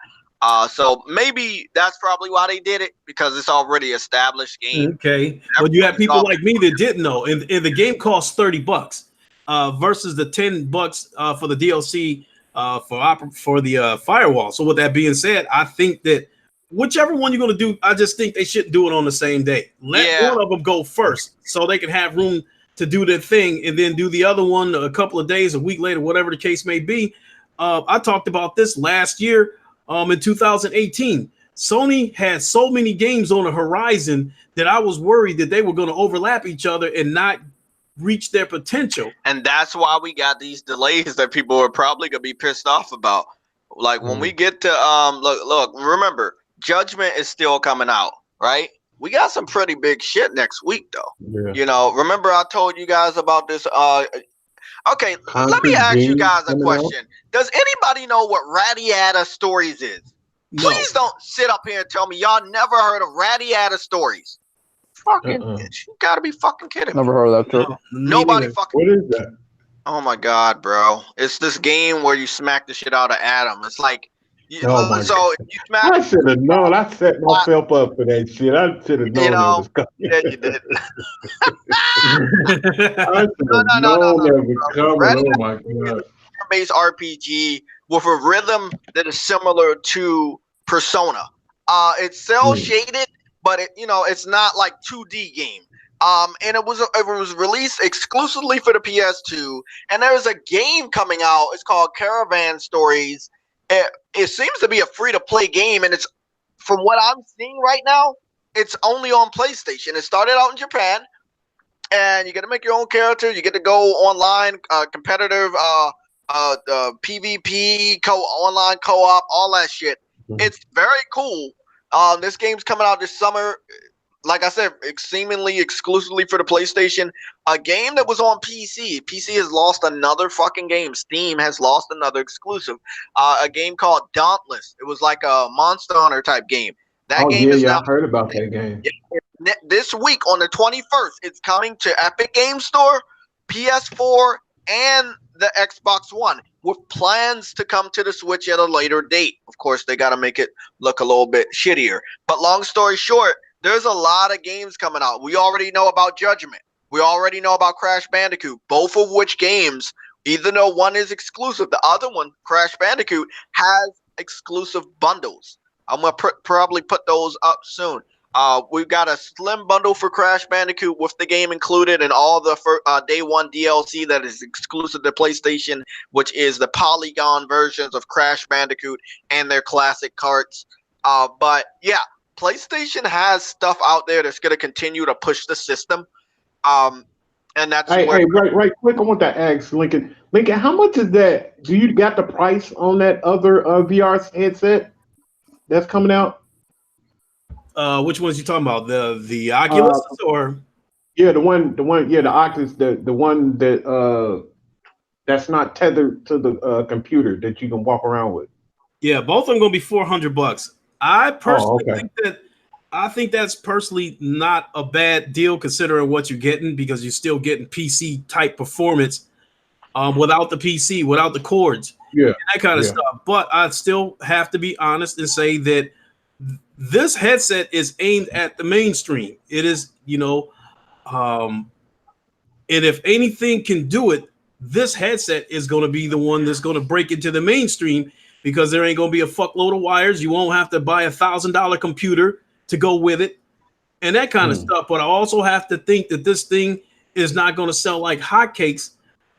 So maybe that's probably why they did it, because it's already established game. Okay. Well, you have people like me that didn't know, and the game costs $30 versus the $10 for the DLC for the Firewall. So with that being said, I think that whichever one you're going to do, I just think they shouldn't do it on the same day. Let one of them go first so they can have room to do their thing, and then do the other one a couple of days, a week later, whatever the case may be. I talked about this last year in 2018. Sony had so many games on the horizon that I was worried that they were going to overlap each other and not reach their potential. And that's why we got these delays that people are probably going to be pissed off about. Like when we get to look, remember, Judgment is still coming out, right? We got some pretty big shit next week, though. Yeah. You know, remember I told you guys about this. Okay, let me ask you guys a question. Does anybody know what Radiata Stories is? No. Please don't sit up here and tell me y'all never heard of Radiata Stories. Fucking, you gotta be fucking kidding me. Never heard of that. No, nobody fucking. What is that? Oh my god, bro! It's this game where you smack the shit out of Adam. It's like. You smack. I should have known. I set myself up for that shit. I should have known. You know, yeah, you did. I should have known that was coming. Oh my god! Based RPG with a rhythm that is similar to Persona. It's cell shaded, but it's not like 2D game. And it was released exclusively for the PS2. And there's a game coming out. It's called Caravan Stories. It seems to be a free-to-play game, and it's, from what I'm seeing right now, it's only on PlayStation. It started out in Japan, and you get to make your own character. You get to go online, competitive, PvP, online co-op, all that shit. It's very cool. This game's coming out this summer. Like I said, seemingly exclusively for the PlayStation. A game that was on PC. PC has lost another fucking game. Steam has lost another exclusive. A game called Dauntless. It was like a Monster Hunter type game. That game is I heard about that game. This week on the 21st, it's coming to Epic Game Store, PS4, and the Xbox One, with plans to come to the Switch at a later date. Of course, they got to make it look a little bit shittier. But long story short, there's a lot of games coming out. We already know about Judgment. We already know about Crash Bandicoot, both of which games, even though one is exclusive, the other one, Crash Bandicoot, has exclusive bundles. I'm going to probably put those up soon. We've got a slim bundle for Crash Bandicoot with the game included and all the day one DLC that is exclusive to PlayStation, which is the polygon versions of Crash Bandicoot and their classic carts. But yeah, PlayStation has stuff out there that's going to continue to push the system. And that's right quick, I want to ask Lincoln, how much is that? Do you got the price on that other VR headset that's coming out? Which ones you talking about? The Oculus or? Yeah, the one, yeah, the Oculus, the one that that's not tethered to the computer that you can walk around with. Yeah, both of them gonna be $400. I personally think that I think that's personally not a bad deal considering what you're getting, because you're still getting PC type performance without the PC, without the cords, that kind of stuff. But I'd still have to be honest and say that this headset is aimed at the mainstream. It is, and if anything can do it, this headset is going to be the one that's going to break into the mainstream, because there ain't going to be a fuckload of wires. You won't have to buy $1,000 computer to go with it and that kind of stuff. But I also have to think that this thing is not going to sell like hotcakes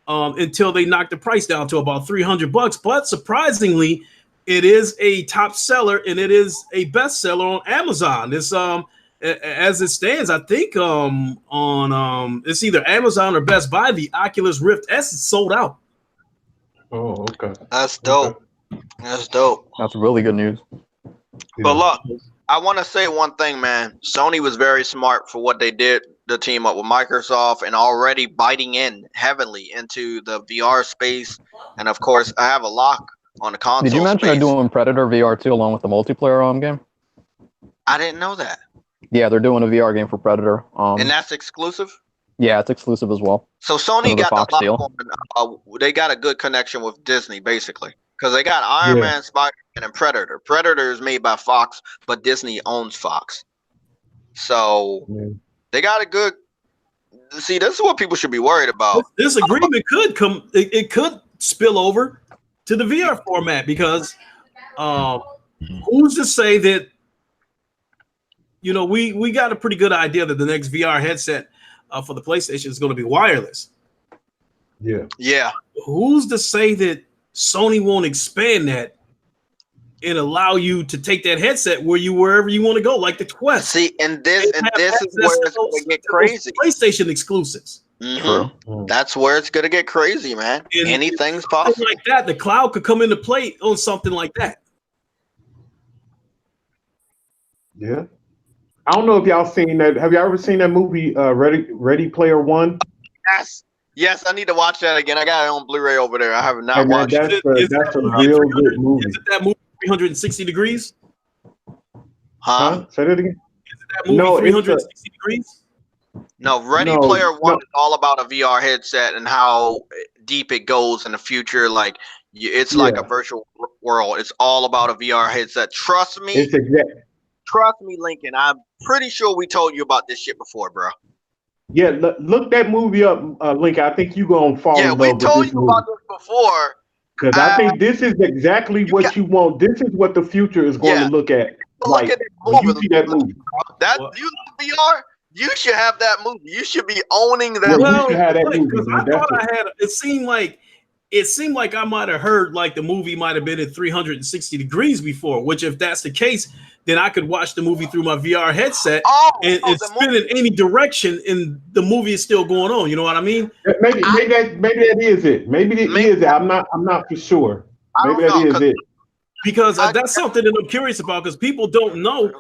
until they knock the price down to about $300. But surprisingly, it is a top seller and it is a bestseller on Amazon. It's as it stands, I think on it's either Amazon or Best Buy. The Oculus Rift S is sold out. Oh, okay. That's dope. That's dope. That's really good news. But look, I want to say one thing, man. Sony was very smart for what they did to team up with Microsoft and already biting in heavily into the VR space. And of course, I have a lock on the console. Did you mention they're doing Predator VR 2 along with the multiplayer game? I didn't know that. Yeah, they're doing a VR game for Predator. And that's exclusive? Yeah, it's exclusive as well. So Sony got the lock on, they got a good connection with Disney, basically. Because they got Iron Man, Spider-Man, and Predator. Predator is made by Fox, but Disney owns Fox. So they got a good... See, this is what people should be worried about. This agreement could come... It could spill over to the VR format, because who's to say that... we got a pretty good idea that the next VR headset for the PlayStation is going to be wireless. Yeah. Who's to say that Sony won't expand that and allow you to take that headset wherever you want to go, like the Quest? See, and this is where it's going to get crazy. PlayStation exclusives. Mm-hmm. That's where it's going to get crazy, man. And anything's possible. Like that, the cloud could come into play on something like that. Yeah. I don't know if y'all seen that. Have y'all ever seen that movie, Ready Player One? Yes, I need to watch that again. I got it on Blu-ray over there. I have not watched it. That's a real good movie. Is it that movie 360 Degrees? Huh? Say that again. Is it that movie 360 Degrees? No, Ready Player One is all about a VR headset and how deep it goes in the future. Like it's like a virtual world. It's all about a VR headset. Trust me. Trust me, Lincoln. I'm pretty sure we told you about this shit before, bro. Yeah, look that movie up, Lincoln. I think you're going to fall in love with this movie. Yeah, we told you about this before. Because I think this is exactly what you want. This is what the future is going to look at. Look at when you see that movie. You VR, you should have that movie. You should be owning that movie. You should have that movie. I thought I had. It seemed like I might have heard like the movie might have been at 360 degrees before, which if that's the case, then I could watch the movie through my VR headset and spin in any direction and the movie is still going on. You know what I mean? Maybe that is it. Maybe it is it. I'm not for sure. Maybe that is it. Because that's something that I'm curious about, because people don't know.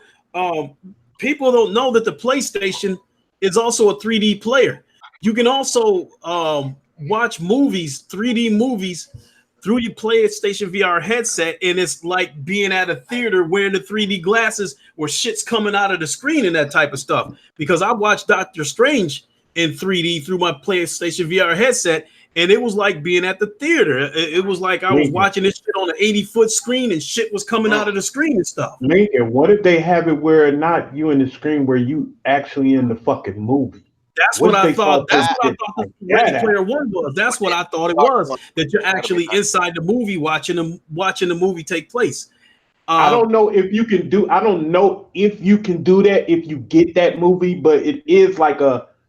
People don't know that the PlayStation is also a 3D player. You can also watch movies, 3D movies, through your PlayStation VR headset, and it's like being at a theater wearing the 3D glasses where shit's coming out of the screen and that type of stuff. Because I watched Doctor Strange in 3D through my PlayStation VR headset, and it was like being at the theater. It was like I was watching this shit on an 80-foot screen, and shit was coming out of the screen and stuff. Lincoln, what if they have it where not you in the screen, where you actually in the fucking movie? That's what I thought. That's what I thought Ready Player One was. That's what I thought it was. That you're actually inside the movie watching the movie take place. I don't know if you can do. I don't know if you can do that if you get that movie, but it is like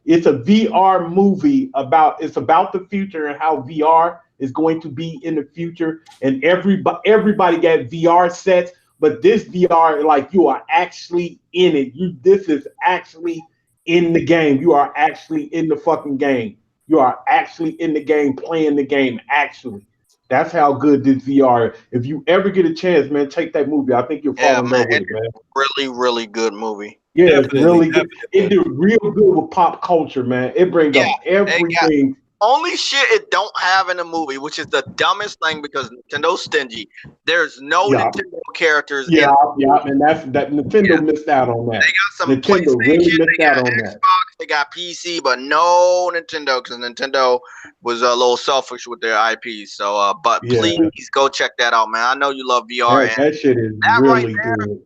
it's a VR movie about the future and how VR is going to be in the future. And everybody got VR sets, but this VR, like, you are actually in it. This is actually in the game. You are actually in the fucking game. You are actually in the game, playing the game, actually. That's how good this VR is. If you ever get a chance, man, take that movie. I think you'll fall in love with it, man. Really, really good movie. Yeah, it's really good. It did real good with pop culture, man. It brings up everything only shit it don't have in the movie, which is the dumbest thing because Nintendo's stingy. There's no Nintendo characters. Yeah, and that Nintendo missed out on that. They got some Nintendo PlayStation, really missed they got out on Xbox, that. they got PC, but no Nintendo because Nintendo was a little selfish with their IPs. So, but please go check that out, man. I know you love VR. That shit is really good.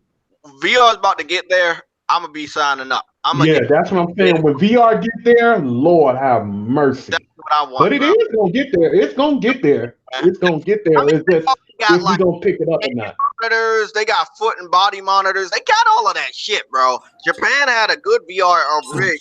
VR is about to get there. I'm gonna be signing up. That's what I'm saying. When VR get there, Lord have mercy. That's what I want. But it is gonna get there. It's gonna get there. It's gonna get there. It's just if we gonna pick it up or not. Monitors, they got foot and body monitors. They got all of that shit, bro. Japan had a good VR rig.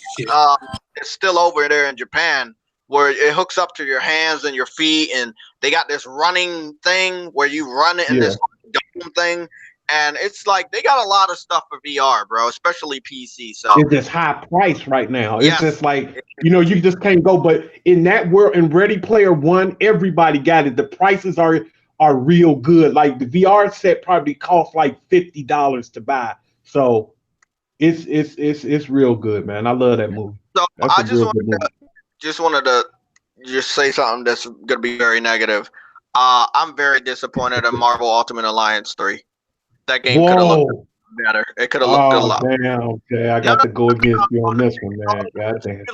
It's still over there in Japan where it hooks up to your hands and your feet, and they got this running thing where you run it in this dome thing. And it's like they got a lot of stuff for VR, bro, especially PC. So it's just high price right now. It's just like, you just can't go. But in that world, in Ready Player One, everybody got it. The prices are real good. Like the VR set probably costs like $50 to buy. So it's real good, man. I love that movie. So I just wanted to say something that's gonna be very negative. I'm very disappointed in Marvel Ultimate Alliance 3. That game could have looked better. It could have looked a lot. Damn, okay. I got to go against you on this one, man. God damn.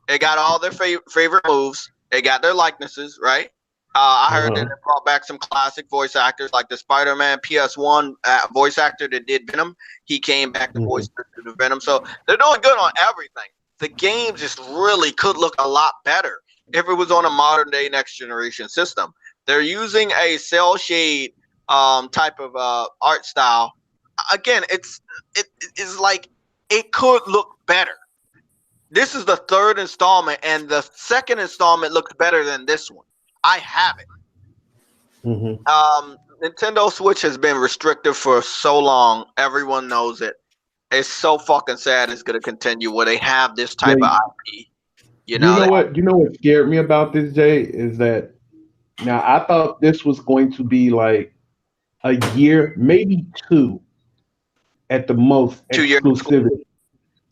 It got all their favorite moves. It got their likenesses, right? I heard that it brought back some classic voice actors, like the Spider-Man PS1 voice actor that did Venom. He came back to voice the Venom. So they're doing good on everything. The game just really could look a lot better if it was on a modern-day next generation system. They're using a cell shade type of art style. Again, it is like it could look better. This is the third installment, and the second installment looks better than this one. I have it. Nintendo Switch has been restricted for so long. Everyone knows it. It's so fucking sad. It's going to continue where they have this type of IP. You know what scared me about this, Jay, is that now I thought this was going to be like a year, maybe 2 at the most exclusivity.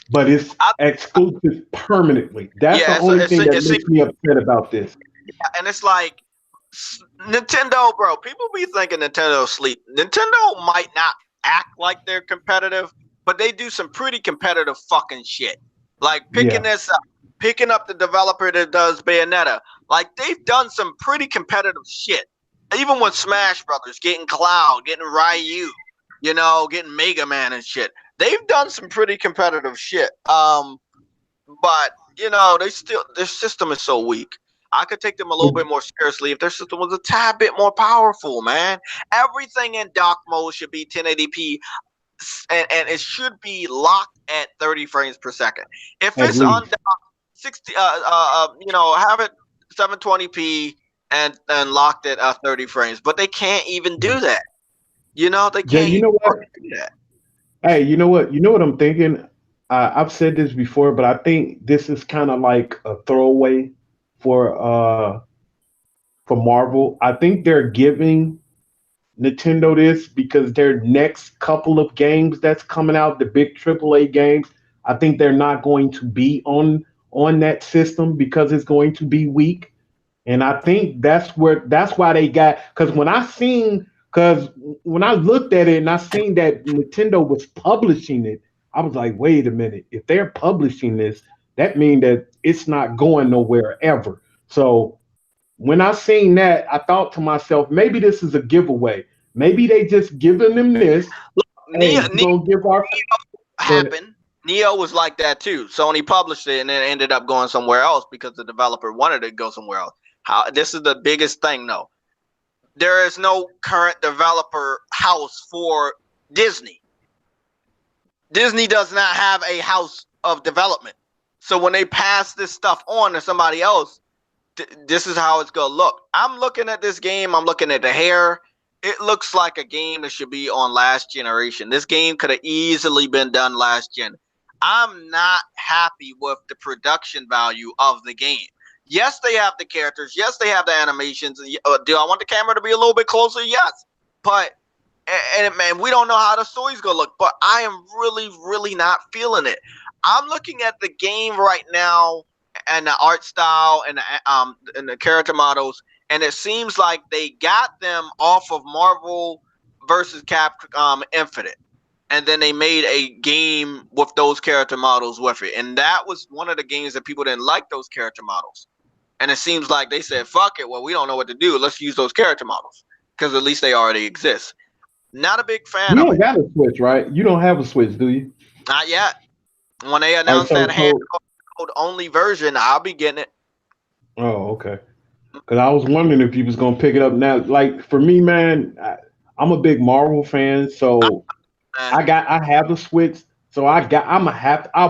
But it's exclusive permanently. That's the only thing that makes me upset about this. Yeah, and it's like Nintendo, bro. People be thinking Nintendo sleep. Nintendo might not act like they're competitive, but they do some pretty competitive fucking shit. Like picking up the developer that does Bayonetta. Like they've done some pretty competitive shit. Even with Smash Brothers, getting Cloud, getting Ryu, getting Mega Man and shit. They've done some pretty competitive shit. But their system is so weak. I could take them a little bit more seriously if their system was a tad bit more powerful, man. Everything in dock mode should be 1080p, and it should be locked at 30 frames per second. If it's undocked, 60, have it 720p. And locked at 30 frames, but they can't even do that. They can't. You know what? Do that. Hey, you know what? You know what I'm thinking? I've said this before, but I think this is kind of like a throwaway for Marvel. I think they're giving Nintendo this because their next couple of games that's coming out, the big AAA games, I think they're not going to be on that system because it's going to be weak. And I think that's why they got, because when I looked at it and I seen that Nintendo was publishing it, I was like, wait a minute, if they're publishing this, that means that it's not going nowhere ever. So when I seen that, I thought to myself, maybe this is a giveaway. Maybe they just giving them this. Happened. Neo was like that too. Sony published it and then ended up going somewhere else because the developer wanted it to go somewhere else. This is the biggest thing, though. There is no current developer house for Disney. Disney does not have a house of development. So when they pass this stuff on to somebody else, this is how it's going to look. I'm looking at this game. I'm looking at the hair. It looks like a game that should be on last generation. This game could have easily been done last gen. I'm not happy with the production value of the game. Yes, they have the characters. Yes, they have the animations. Do I want the camera to be a little bit closer? Yes. But, man, we don't know how the story's going to look. But I am really, really not feeling it. I'm looking at the game right now, and the art style and the character models, and it seems like they got them off of Marvel versus Capcom Infinite, and then they made a game with those character models with it, and that was one of the games that people didn't like those character models, and it seems like they said, "Fuck it, well we don't know what to do. Let's use those character models because at least they already exist." Not a big fan You of don't it. got a Switch, right? You don't have a Switch, do you? Not yet. When they All right, announced that handheld only version, I'll be getting it. Oh, okay. Because I was wondering if you was gonna pick it up now. Like for me, man, I'm a big Marvel fan, so I have a Switch, so I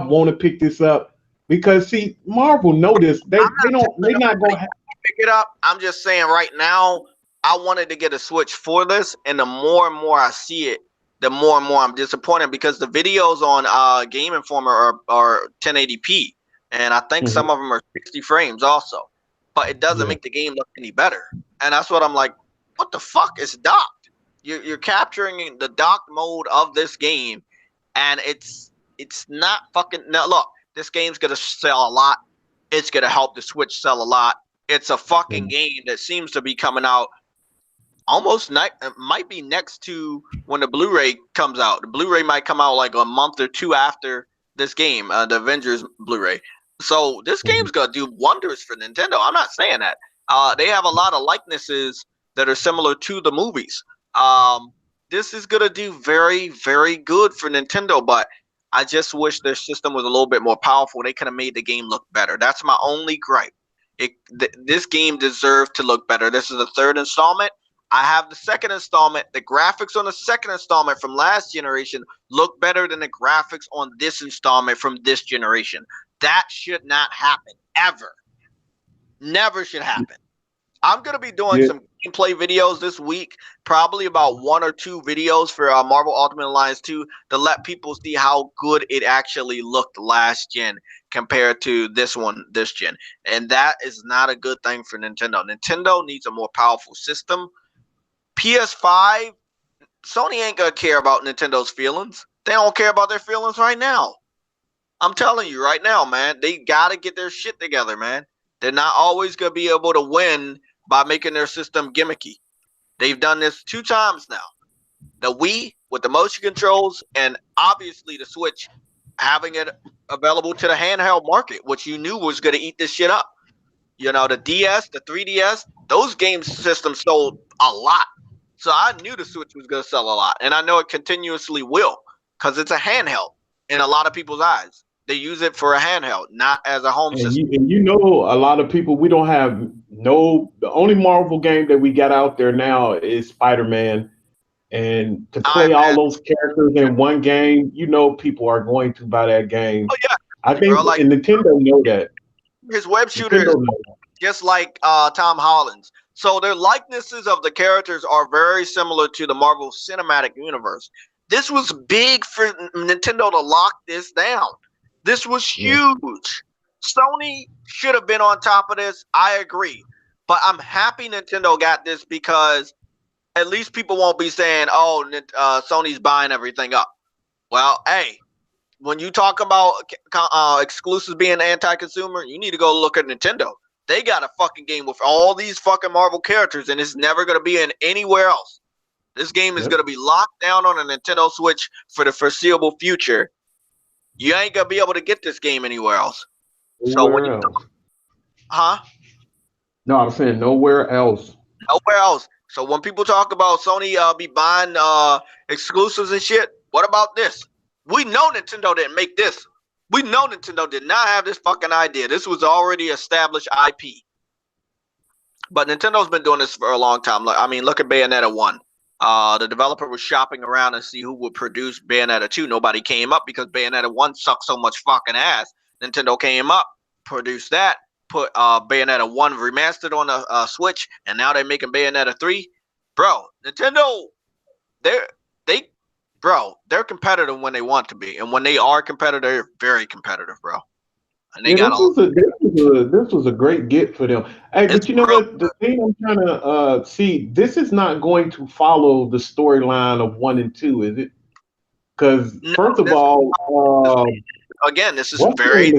want to pick this up because see, Marvel noticed they're not gonna have. Pick it up. I'm just saying right now, I wanted to get a Switch for this, and the more and more I see it, the more and more I'm disappointed because the videos on Game Informer are 1080p, and I think some of them are 60 frames also, but it doesn't make the game look any better, and that's what I'm like, what the fuck is docked? You're capturing the docked mode of this game, and it's not fucking. Now look, this game's gonna sell a lot. It's gonna help the Switch sell a lot. It's a fucking game that seems to be coming out almost might be next to when the Blu-ray comes out. The Blu-ray might come out like a month or two after this game, the Avengers Blu-ray. So this game's gonna do wonders for Nintendo. I'm not saying that. They have a lot of likenesses that are similar to the movies. This is gonna do very, very good for Nintendo, but I just wish their system was a little bit more powerful. They could have made the game look better. That's my only gripe. This game deserved to look better. This is the third installment. I have the second installment. The graphics on the second installment from last generation look better than the graphics on this installment from this generation. That should not happen, ever. Never should happen. I'm going to be doing some gameplay videos this week, probably about 1 or 2 videos for Marvel Ultimate Alliance 2 to let people see how good it actually looked last gen compared to this gen. And that is not a good thing for Nintendo. Nintendo needs a more powerful system. PS5, Sony ain't going to care about Nintendo's feelings. They don't care about their feelings right now. I'm telling you right now, man, they got to get their shit together, man. They're not always going to be able to win by making their system gimmicky. They've done this 2 times now. The Wii with the motion controls, and obviously the Switch having it available to the handheld market, which you knew was going to eat this shit up. You know, the DS, the 3DS, those game systems sold a lot. So I knew the Switch was going to sell a lot, and I know it continuously will because it's a handheld in a lot of people's eyes. They use it for a handheld, not as a home system. You know, a lot of people, we don't have the only Marvel game that we got out there now is Spider-Man. And to play all those characters in one game, you know, people are going to buy that game. Oh, yeah. I think and Nintendo know that. His web shooter is just like Tom Holland's. So their likenesses of the characters are very similar to the Marvel Cinematic Universe. This was big for Nintendo to lock this down. This was huge. Sony should have been on top of this. I agree. But I'm happy Nintendo got this because at least people won't be saying, oh, Sony's buying everything up. Well, hey, when you talk about exclusives being anti-consumer, you need to go look at Nintendo. They got a fucking game with all these fucking Marvel characters, and it's never going to be in anywhere else. This game is going to be locked down on a Nintendo Switch for the foreseeable future. You ain't going to be able to get this game anywhere else. Nowhere else. No, I'm saying nowhere else. Nowhere else. So when people talk about Sony be buying exclusives and shit, what about this? We know Nintendo didn't make this. We know Nintendo did not have this fucking idea. This was already established IP. But Nintendo's been doing this for a long time. I mean, look at Bayonetta 1. The developer was shopping around to see who would produce Bayonetta 2. Nobody came up because Bayonetta 1 sucked so much fucking ass. Nintendo came up, produced that, put Bayonetta 1 remastered on a Switch, and now they're making Bayonetta 3. Bro, Nintendo, they're competitive when they want to be, and when they are competitive, they're very competitive, bro. And they got this was a great get for them. Hey, but you know what? The thing I'm trying to see, this is not going to follow the storyline of 1 and 2, is it? Because first of all, again, this is very.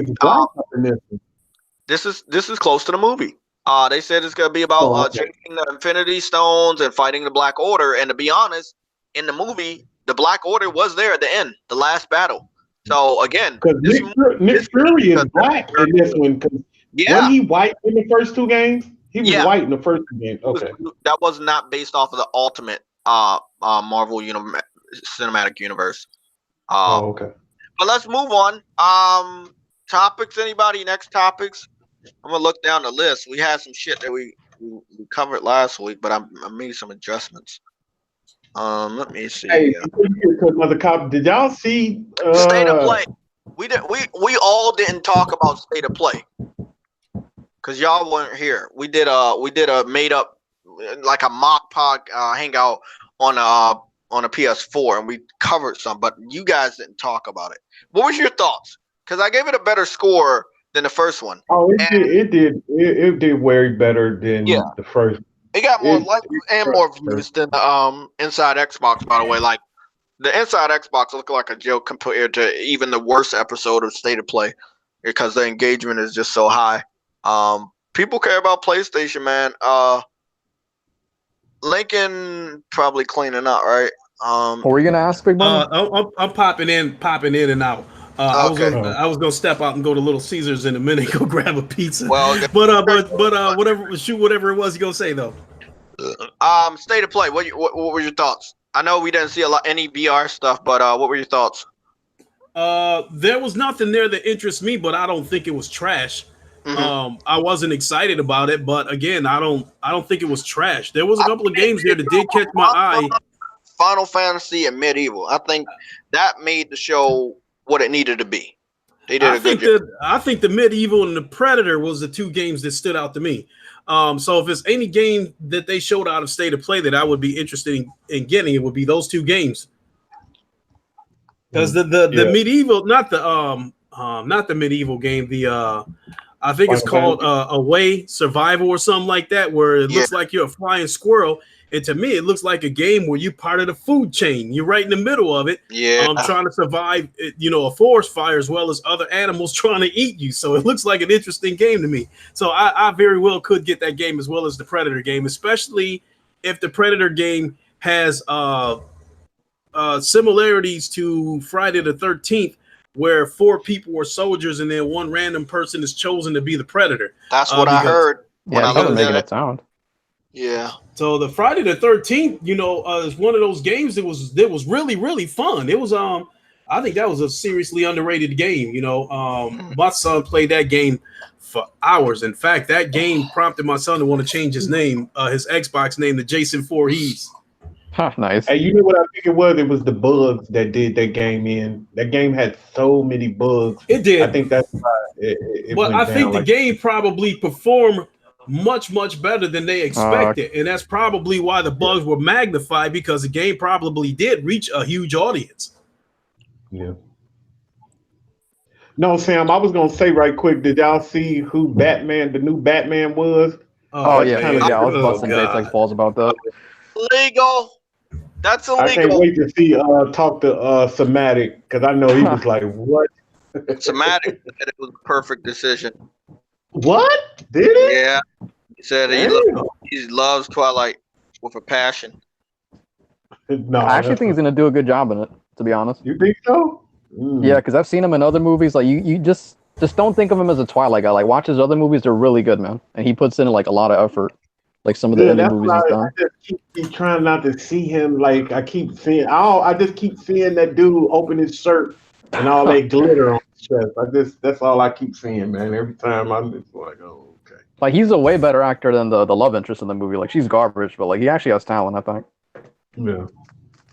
This is close to the movie. They said it's gonna be about chasing the Infinity Stones and fighting the Black Order. And to be honest, in the movie, the Black Order was there at the end, the last battle. So again, because Nick Fury is black in this one. Wasn't he white in the first two games? He was white in the first two games. Okay, that was not based off of the Ultimate Marvel Cinematic Universe. okay. But let's move on. Topics. Anybody? Next topics. I'm gonna look down the list. We had some shit that we covered last week, but I made some adjustments. Let me see. Hey, did y'all see State of Play? We all didn't talk about State of Play because y'all weren't here. We did a made up like a mock hangout on a PS4, and we covered some, but you guys didn't talk about it. What was your thoughts? Because I gave it a better score than the first one. Oh, it did way better than the first. It got more likes and more views than the Inside Xbox, by the way. Like the Inside Xbox looked like a joke compared to even the worst episode of State of Play because the engagement is just so high. People care about PlayStation, man. Lincoln probably cleaning up, right? What were you gonna ask, Big Money? I'm popping in and out. I was gonna step out and go to Little Caesars in a minute, go grab a pizza. Well, but whatever it was you gonna say though. State of Play. What were your thoughts? I know we didn't see any VR stuff, but what were your thoughts? There was nothing there that interests me, but I don't think it was trash. Mm-hmm. I wasn't excited about it, but again, I don't think it was trash. There was a couple of games there that did catch my eye. Final Fantasy and Medieval. I think that made the show what it needed to be. They did a good job. I think the Medieval and the Predator was the two games that stood out to me. So if it's any game that they showed out of State of Play that I would be interested in getting, it would be those two games. Because the Medieval, not the Medieval game, I think it's called Away Survival or something like that, where it looks like you're a flying squirrel. And to me, it looks like a game where you're part of the food chain. You're right in the middle of it. Yeah. Trying to survive, a forest fire as well as other animals trying to eat you. So it looks like an interesting game to me. So I very well could get that game as well as the Predator game, especially if the Predator game has similarities to Friday the 13th, where 4 people were soldiers and then one random person is chosen to be the Predator. That's what I heard. Yeah, I was making it sound. Yeah. So the Friday the 13th, is one of those games that was really, really fun. It was I think that was a seriously underrated game. My son played that game for hours. In fact, that game prompted my son to want to change his name, his Xbox name to Jason Voorhees. Nice. Hey, you know what I think it was? It was the bugs that did that game in. That game had so many bugs. It did. I think that's why it But I think the game probably performed much, much better than they expected. And that's probably why the bugs were magnified, because the game probably did reach a huge audience. Yeah. No, Sam, I was going to say right quick, did y'all see who the new Batman was? I was busting JayTech balls about that. Legal. That's illegal. I can't wait to see talk to Somatic, because I know he was like, what? Somatic said it was a perfect decision. What? Did he? Yeah. He said he loves Twilight with a passion. No, I actually think he's going to do a good job in it, to be honest. You think so? Mm. Yeah, because I've seen him in other movies. Like, you just don't think of him as a Twilight guy. Like, watch his other movies. They're really good, man. And he puts in, like, a lot of effort. Like some of the indie movies he's done. I just keep trying not to see him. Like, I just keep seeing that dude open his shirt and all that glitter on his chest. That's all I keep seeing, man. Every time I'm just like, oh, okay. Like, he's a way better actor than the love interest in the movie. Like, she's garbage, but like he actually has talent, I think. Yeah.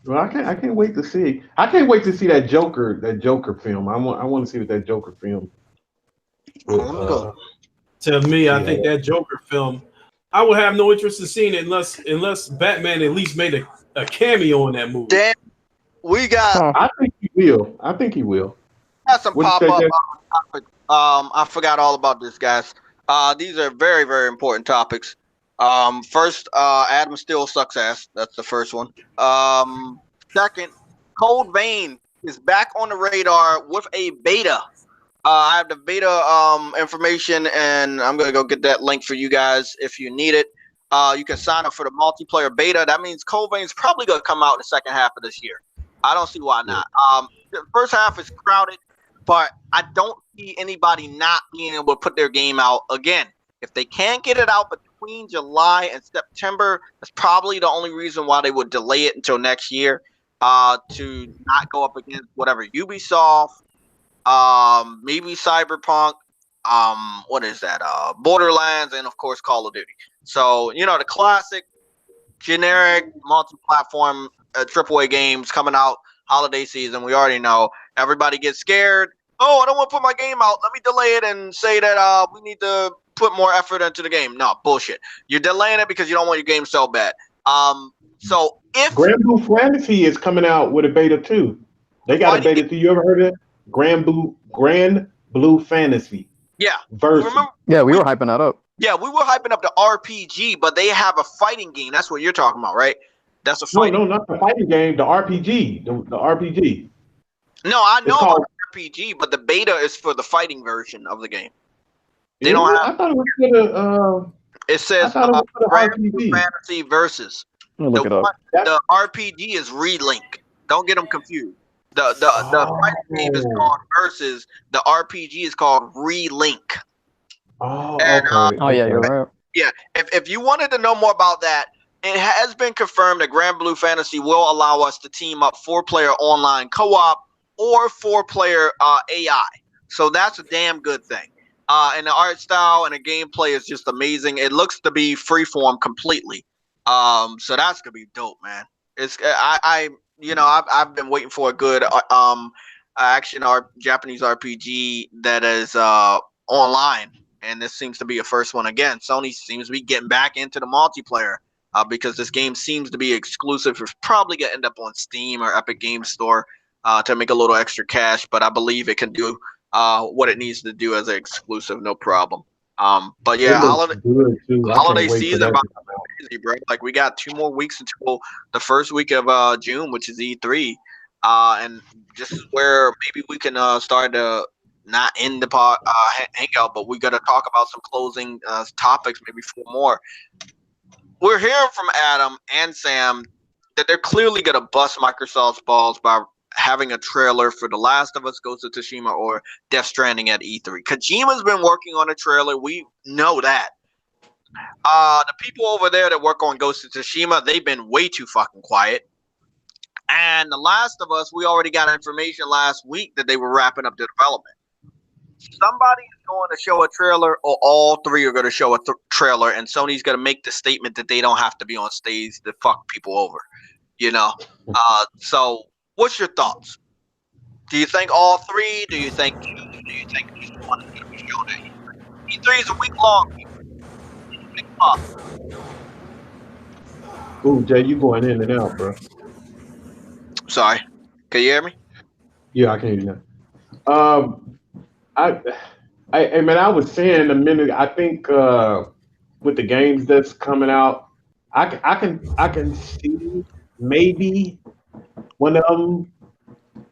Well, I can't wait to see. I can't wait to see that Joker film. I want to see that Joker film. To me, I think that Joker film, I would have no interest in seeing it unless Batman at least made a cameo in that movie. Damn, we got. I think he will. Got some pop up topic. I forgot all about this, guys. These are very, very important topics. First, Adam still sucks ass. That's the first one. Second, Cold Vein is back on the radar with a beta. I have the beta information, and I'm gonna go get that link for you guys if you need it. You can sign up for the multiplayer beta. That means Code Vein's probably gonna come out in the second half of this year. I don't see why not. The first half is crowded, but I don't see anybody not being able to put their game out again. If they can't get it out between July and September, that's probably the only reason why they would delay it until next year. To not go up against whatever Ubisoft, maybe Cyberpunk, what is that? Borderlands, and of course Call of Duty. So the classic, generic, multi-platform AAA games coming out holiday season. We already know everybody gets scared. Oh, I don't want to put my game out. Let me delay it and say that we need to put more effort into the game. No, bullshit. You're delaying it because you don't want your game so bad. So if Grand Blue Fantasy is coming out with a beta too. They got a beta too. You ever heard of it? Grand Blue Fantasy. Yeah. Remember, yeah, we were hyping that up. Yeah, we were hyping up the RPG, but they have a fighting game. That's what you're talking about, right? That's a fighting. No, not the fighting game. The RPG. The RPG. No, I know about the RPG, but the beta is for the fighting version of the game. They don't have. I thought it was for the. It says Grand Blue Fantasy Versus. Look it up. The RPG is Relink. Don't get them confused. The fighting game is called Versus. The RPG is called Relink. Oh, and, okay. Yeah, you're right. Yeah, if you wanted to know more about that, it has been confirmed that Grand Blue Fantasy will allow us to team up 4-player online co-op or 4-player AI. So that's a damn good thing. And the art style and the gameplay is just amazing. It looks to be freeform completely. So that's gonna be dope, man. It's I've been waiting for a good action Japanese RPG that is online, and this seems to be a first one again. Sony seems to be getting back into the multiplayer because this game seems to be exclusive. It's probably gonna end up on Steam or Epic Games Store to make a little extra cash, but I believe it can do what it needs to do as an exclusive, no problem. But yeah, holiday season about crazy, bro. Like we got 2 more weeks until the first week of June, which is E3, and this is where maybe we can start to not end the hangout, but we got to talk about some closing topics, maybe 4 more. We're hearing from Adam and Sam that they're clearly gonna bust Microsoft's balls by having a trailer for The Last of Us, Ghost of Tsushima, or Death Stranding at E3. Kojima's been working on a trailer. We know that. The people over there that work on Ghost of Tsushima, they've been way too fucking quiet. And The Last of Us, we already got information last week that they were wrapping up the development. Somebody is going to show a trailer, or all 3 are going to show a trailer, and Sony's going to make the statement that they don't have to be on stage to fuck people over. So what's your thoughts? Do you think all 3? Do you think 2? Do you think just one is going to be shown at E3? E3 is a week long. Ooh, Jay, you going in and out, bro. Sorry. Can you hear me? Yeah, I can hear you now. I was saying a minute. I think with the games that's coming out, I can see maybe one of them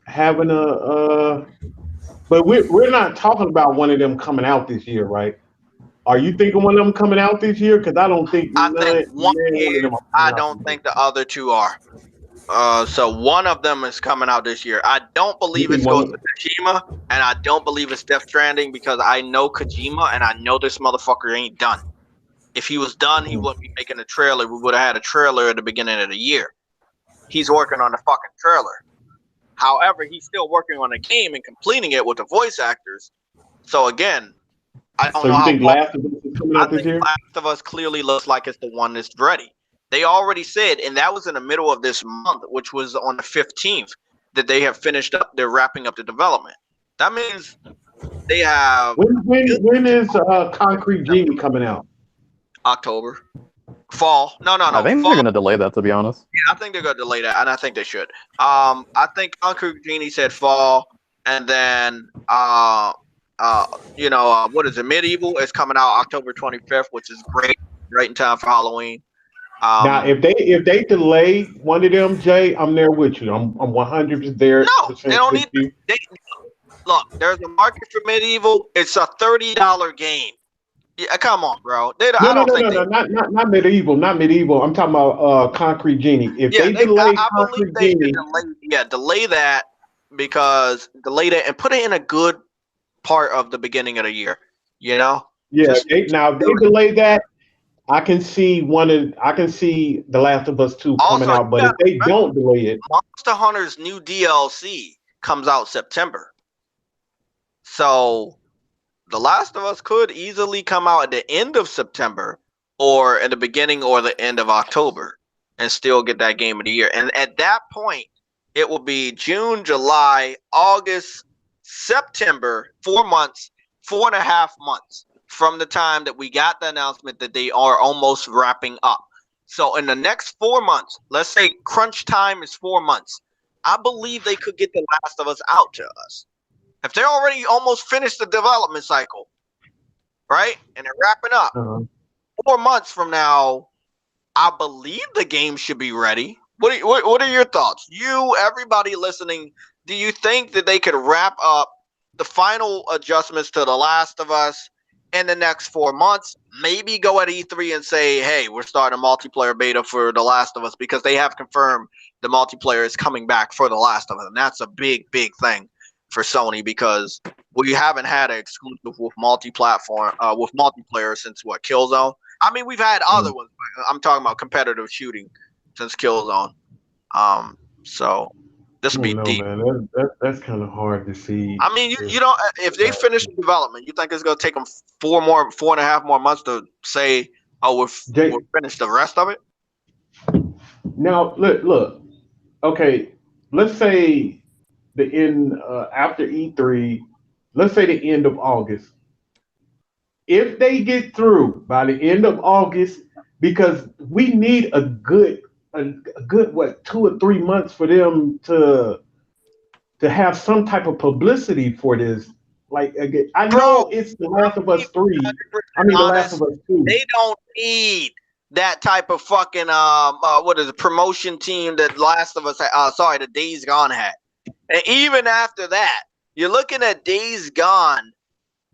having but we're not talking about one of them coming out this year, right? Are you thinking one of them coming out this year? Because I don't think. I think one year. I don't think the other 2 are. So one of them is coming out this year. I don't believe it's Ghost of Tsushima, and I don't believe it's Death Stranding because I know Kojima, and I know this motherfucker ain't done. If he was done, he wouldn't be making a trailer. We would have had a trailer at the beginning of the year. He's working on the fucking trailer. However, he's still working on a game and completing it with the voice actors. So again, I don't know how. Think Last of Us is coming out this year? Last of Us clearly looks like it's the one that's ready. They already said, and that was in the middle of this month, which was on the 15th, that they have finished up. They're wrapping up the development. That means they have. When is Concrete Genie coming out? October. Fall. No. I think they're gonna delay that, to be honest. Yeah, I think they're gonna delay that, and I think they should. I think Concrete Genie said fall, and then what is it? Medieval is coming out October 25th, which is great, right in time for Halloween. Now, if they delay one of them, Jay, I'm there with you. I'm 100% there. No, they don't need. look, there's a market for Medieval. It's a $30 game. Yeah, come on, bro. Not Medieval, not Medieval. I'm talking about Concrete Genie. If they delay I believe Concrete they Genie, delay that delay that and put it in a good part of the beginning of the year. You know? yeah. If they delay that, I can see The Last of Us 2 coming out. But if they don't delay it, Monster Hunter's new DLC comes out September. So The Last of Us could easily come out at the end of September or at the beginning or the end of October and still get that game of the year. And at that point, it will be June, July, August, September, 4 months, 4.5 months from the time that we got the announcement that they are almost wrapping up. So in the next 4 months, let's say crunch time is 4 months, I believe they could get The Last of Us out to us. If they're already almost finished the development cycle, right, and they're wrapping up, 4 months from now, I believe the game should be ready. What are your thoughts? You, everybody listening, do you think that they could wrap up the final adjustments to The Last of Us in the next 4 months? Maybe go at E3 and say, hey, we're starting a multiplayer beta for The Last of Us, because they have confirmed the multiplayer is coming back for The Last of Us. And that's a big, big thing for Sony, because we haven't had an exclusive with multi-platform with multiplayer since Killzone. I mean, we've had other ones. But I'm talking about competitive shooting since Killzone. So this will be deep. Man, that's kind of hard to see. I mean, you know, if they finish the development, you think it's going to take them 4.5 more months to say, oh, we'll finish the rest of it? Now, look. Okay, let's say the end after E3. Let's say the end of August. If they get through by the end of August, because we need a good 2 or 3 months for them to have some type of publicity for this. Like, I know it's The Last of Us 3. I mean, The Last of Us 2. They don't need that type of fucking promotion team that Last of Us the Days Gone had. And even after that, you're looking at Days Gone,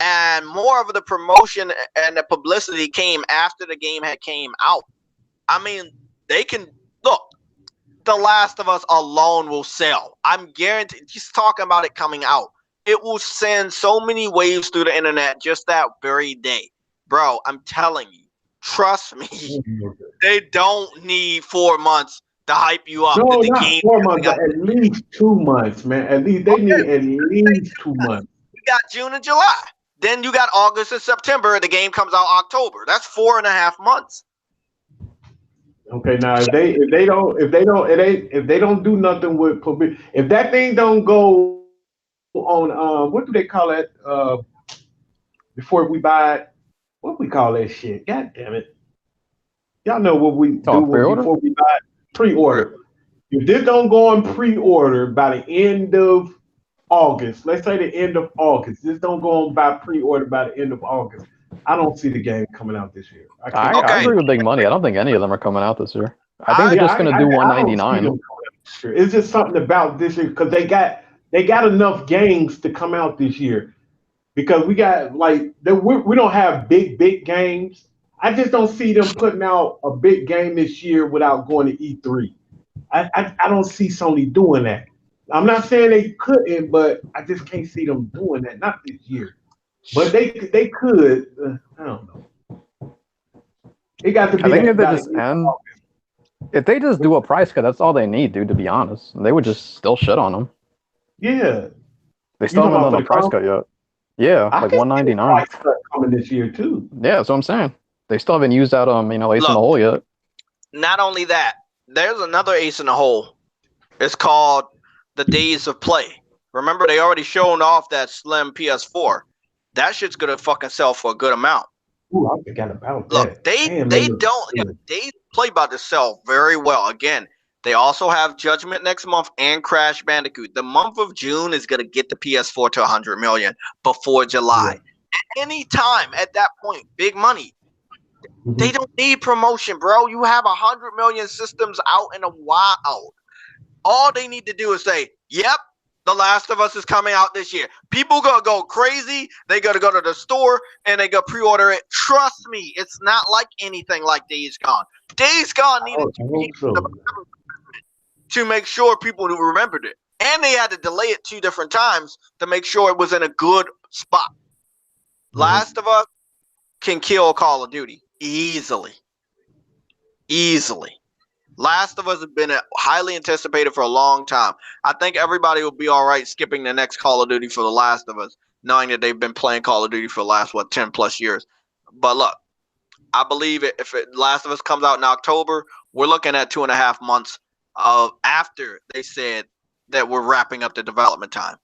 and more of the promotion and the publicity came after the game had came out. I mean, they can look. The Last of Us alone will sell. I'm guaranteed. Just talking about it coming out, it will send so many waves through the internet just that very day, bro. I'm telling you, trust me. They don't need 4 months to hype you up. No, not 4 months, but at least 2 months, man. At least they need at least 2 months. You got June and July. Then you got August and September. The game comes out October. That's 4.5 months. Okay, now if they don't do nothing with publicity, if that thing don't go on what do they call it before we buy it? What we call that shit? God damn it! Y'all know what we do before we buy it? Pre-order. If this don't go on pre-order by the end of August, let's say the end of August, this don't go on by pre-order by the end of August, I don't see the game coming out this year. I agree with Big Money. I don't think any of them are coming out this year. I think they're just going to do 199. It's just something about this year because they got enough games to come out this year. Because we got we don't have big games. I just don't see them putting out a big game this year without going to E3. I don't see Sony doing that. I'm not saying they couldn't, but I just can't see them doing that. Not this year, but they could. I don't know. It got to be. I think if they just do a price cut, that's all they need, dude. To be honest, they would just still shit on them. Yeah, they still haven't done a price cut yet. Yeah, like 199 coming this year too. Yeah, that's what I'm saying. They still haven't used that ace in the hole yet. Not only that, there's another ace in the hole. It's called the Days of Play. Remember, they already shown off that slim PS4. That shit's gonna fucking sell for a good amount. Ooh, I forgot about that. Look, Days Play about to sell very well. Again, they also have Judgment next month and Crash Bandicoot. The month of June is gonna get the PS4 to 100 million before July. Yeah. At any time at that point, big money. Mm-hmm. They don't need promotion, bro. You have 100 million systems out in the wild. All they need to do is say, "Yep, The Last of Us is coming out this year. People gonna go crazy. They gotta go to the store and they gotta pre-order it. Trust me, it's not like anything like Days Gone. Days Gone needed to make sure people remembered it, and they had to delay it 2 different times to make sure it was in a good spot. Last of Us can kill Call of Duty easily. Last of Us has been highly anticipated for a long time. I think everybody will be all right skipping the next Call of Duty for The Last of Us, knowing that they've been playing Call of Duty for the last 10 plus years. But look, I believe if Last of Us comes out in October, we're looking at 2.5 months after they said that we're wrapping up the development time.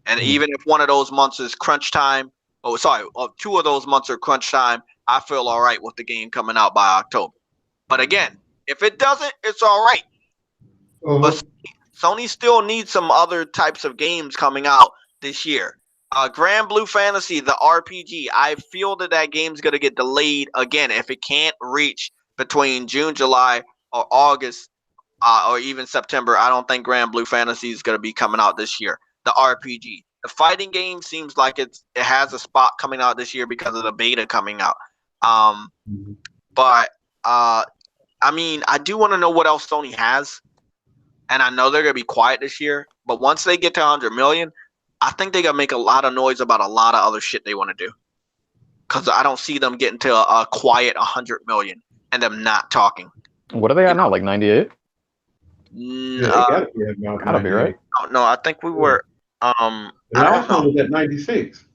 And even if one of those months is crunch time, 2 of those months are crunch time, I feel all right with the game coming out by October. But again, if it doesn't, it's all right. But Sony still needs some other types of games coming out this year. Grand Blue Fantasy, the RPG, I feel that game's going to get delayed again. If it can't reach between June, July, or August, or even September, I don't think Grand Blue Fantasy is going to be coming out this year. The RPG. The fighting game seems like it has a spot coming out this year because of the beta coming out. But I mean, I do want to know what else Sony has. And I know they're going to be quiet this year. But once they get to 100 million, I think they're going to make a lot of noise about a lot of other shit they want to do. Because I don't see them getting to a quiet 100 million and them not talking. What are they at now? Like 98? Gotta be right. No, I think we were. The last one was at 96.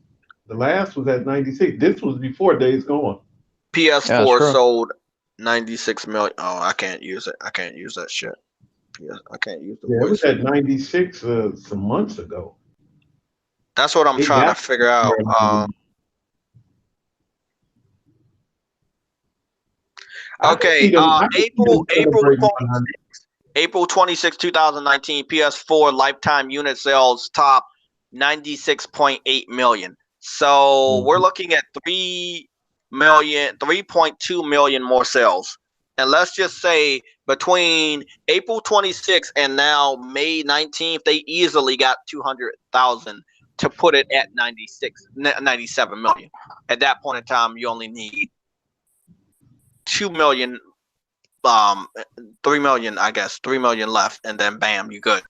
The last was at 96. This was before Days Gone. PS4 sold 96 million. Oh, I can't use it. I can't use that shit. Yeah, I can't use the voice. It was at 96 some months ago. That's what I'm trying to figure out. Okay, April 26, 2019, PS4 lifetime unit sales top 96.8 million. So we're looking at 3.2 million more sales. And let's just say between April 26th and now May 19th, they easily got 200,000 to put it at 97 million. At that point in time, you only need 2 million, 3 million, I guess, 3 million left, and then bam, you good.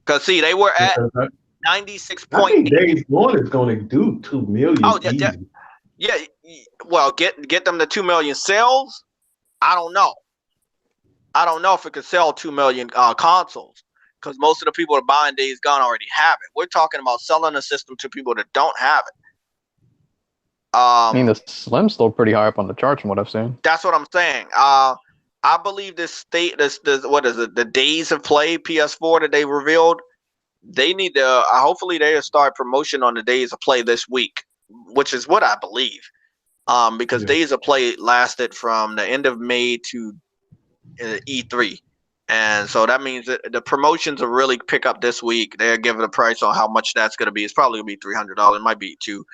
Because see, they were at 96. I think Days Gone is going to do 2 million. Oh yeah, well, get them to 2 million sales. I don't know if it could sell 2 million consoles, because most of the people that are buying Days Gone already have it. We're talking about selling a system to people that don't have it. I mean, the Slim's still pretty high up on the charts from what I've seen. That's what I'm saying. I believe this what is it? The days of play PS4 that they revealed. They need to. Hopefully, they'll start promotion on the days of play this week, which is what I believe. Because days of play lasted from the end of May to E3, and so that means that the promotions will really pick up this week. They're giving a price on how much that's going to be. It's probably going to be $300. It might be $200.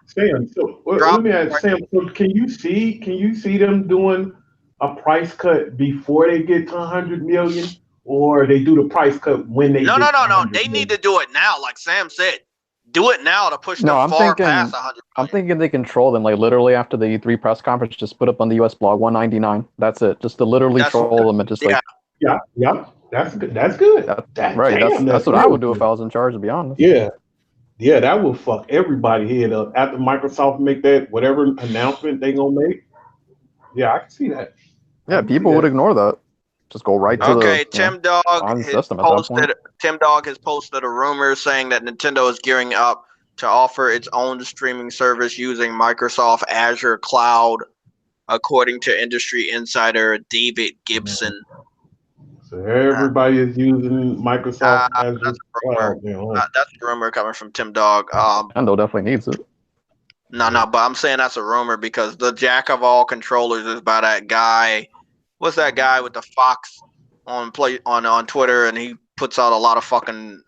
Sam, so let me ask Sam. So can you see them doing a price cut before they get to 100 million, or they do the price cut when they? No. They need to do it now, like Sam said. Do it now to push them past 100 million. I'm thinking they control them, like literally after the E3 press conference, just put up on the US blog 199. That's it. Just to literally troll them and just yeah. That's good. That's good. That's what I would do if I was in charge, to be honest. Yeah, that will fuck everybody head up after Microsoft make that whatever announcement they gonna make. Yeah, I can see that. Yeah, people would ignore that. Just go right to the Tim Dog has posted a rumor saying that Nintendo is gearing up to offer its own streaming service using Microsoft Azure Cloud, according to industry insider David Gibson. So everybody is using Microsoft Azure Cloud. That's a rumor coming from Tim Dog. Nintendo definitely needs it. No, but I'm saying that's a rumor because the jack of all controllers is by that guy. What's that guy with the fox on Twitter, and he puts out a lot of fucking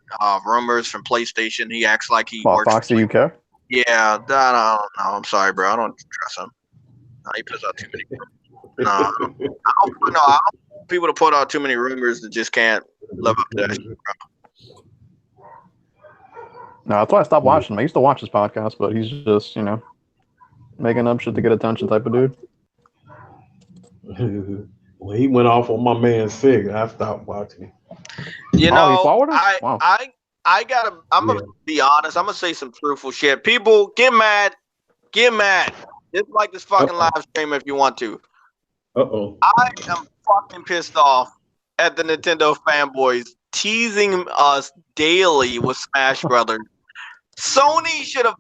rumors from PlayStation. He acts like he works. Foxy UK? Yeah, I don't know. I'm sorry, bro. I don't trust him. No, he puts out too many rumors. I don't want people to put out too many rumors that just can't live up to that shit, bro. No, that's why I stopped watching him. I used to watch his podcast, but he's just, making up shit to get attention type of dude. When he went off on my man Sig, I stopped watching him. You he know, followed him? Wow. I'm gonna be honest. I'm gonna say some truthful shit. People get mad. Just like this fucking live stream if you want to. I am fucking pissed off at the Nintendo fanboys teasing us daily with Smash Brothers. Sony should have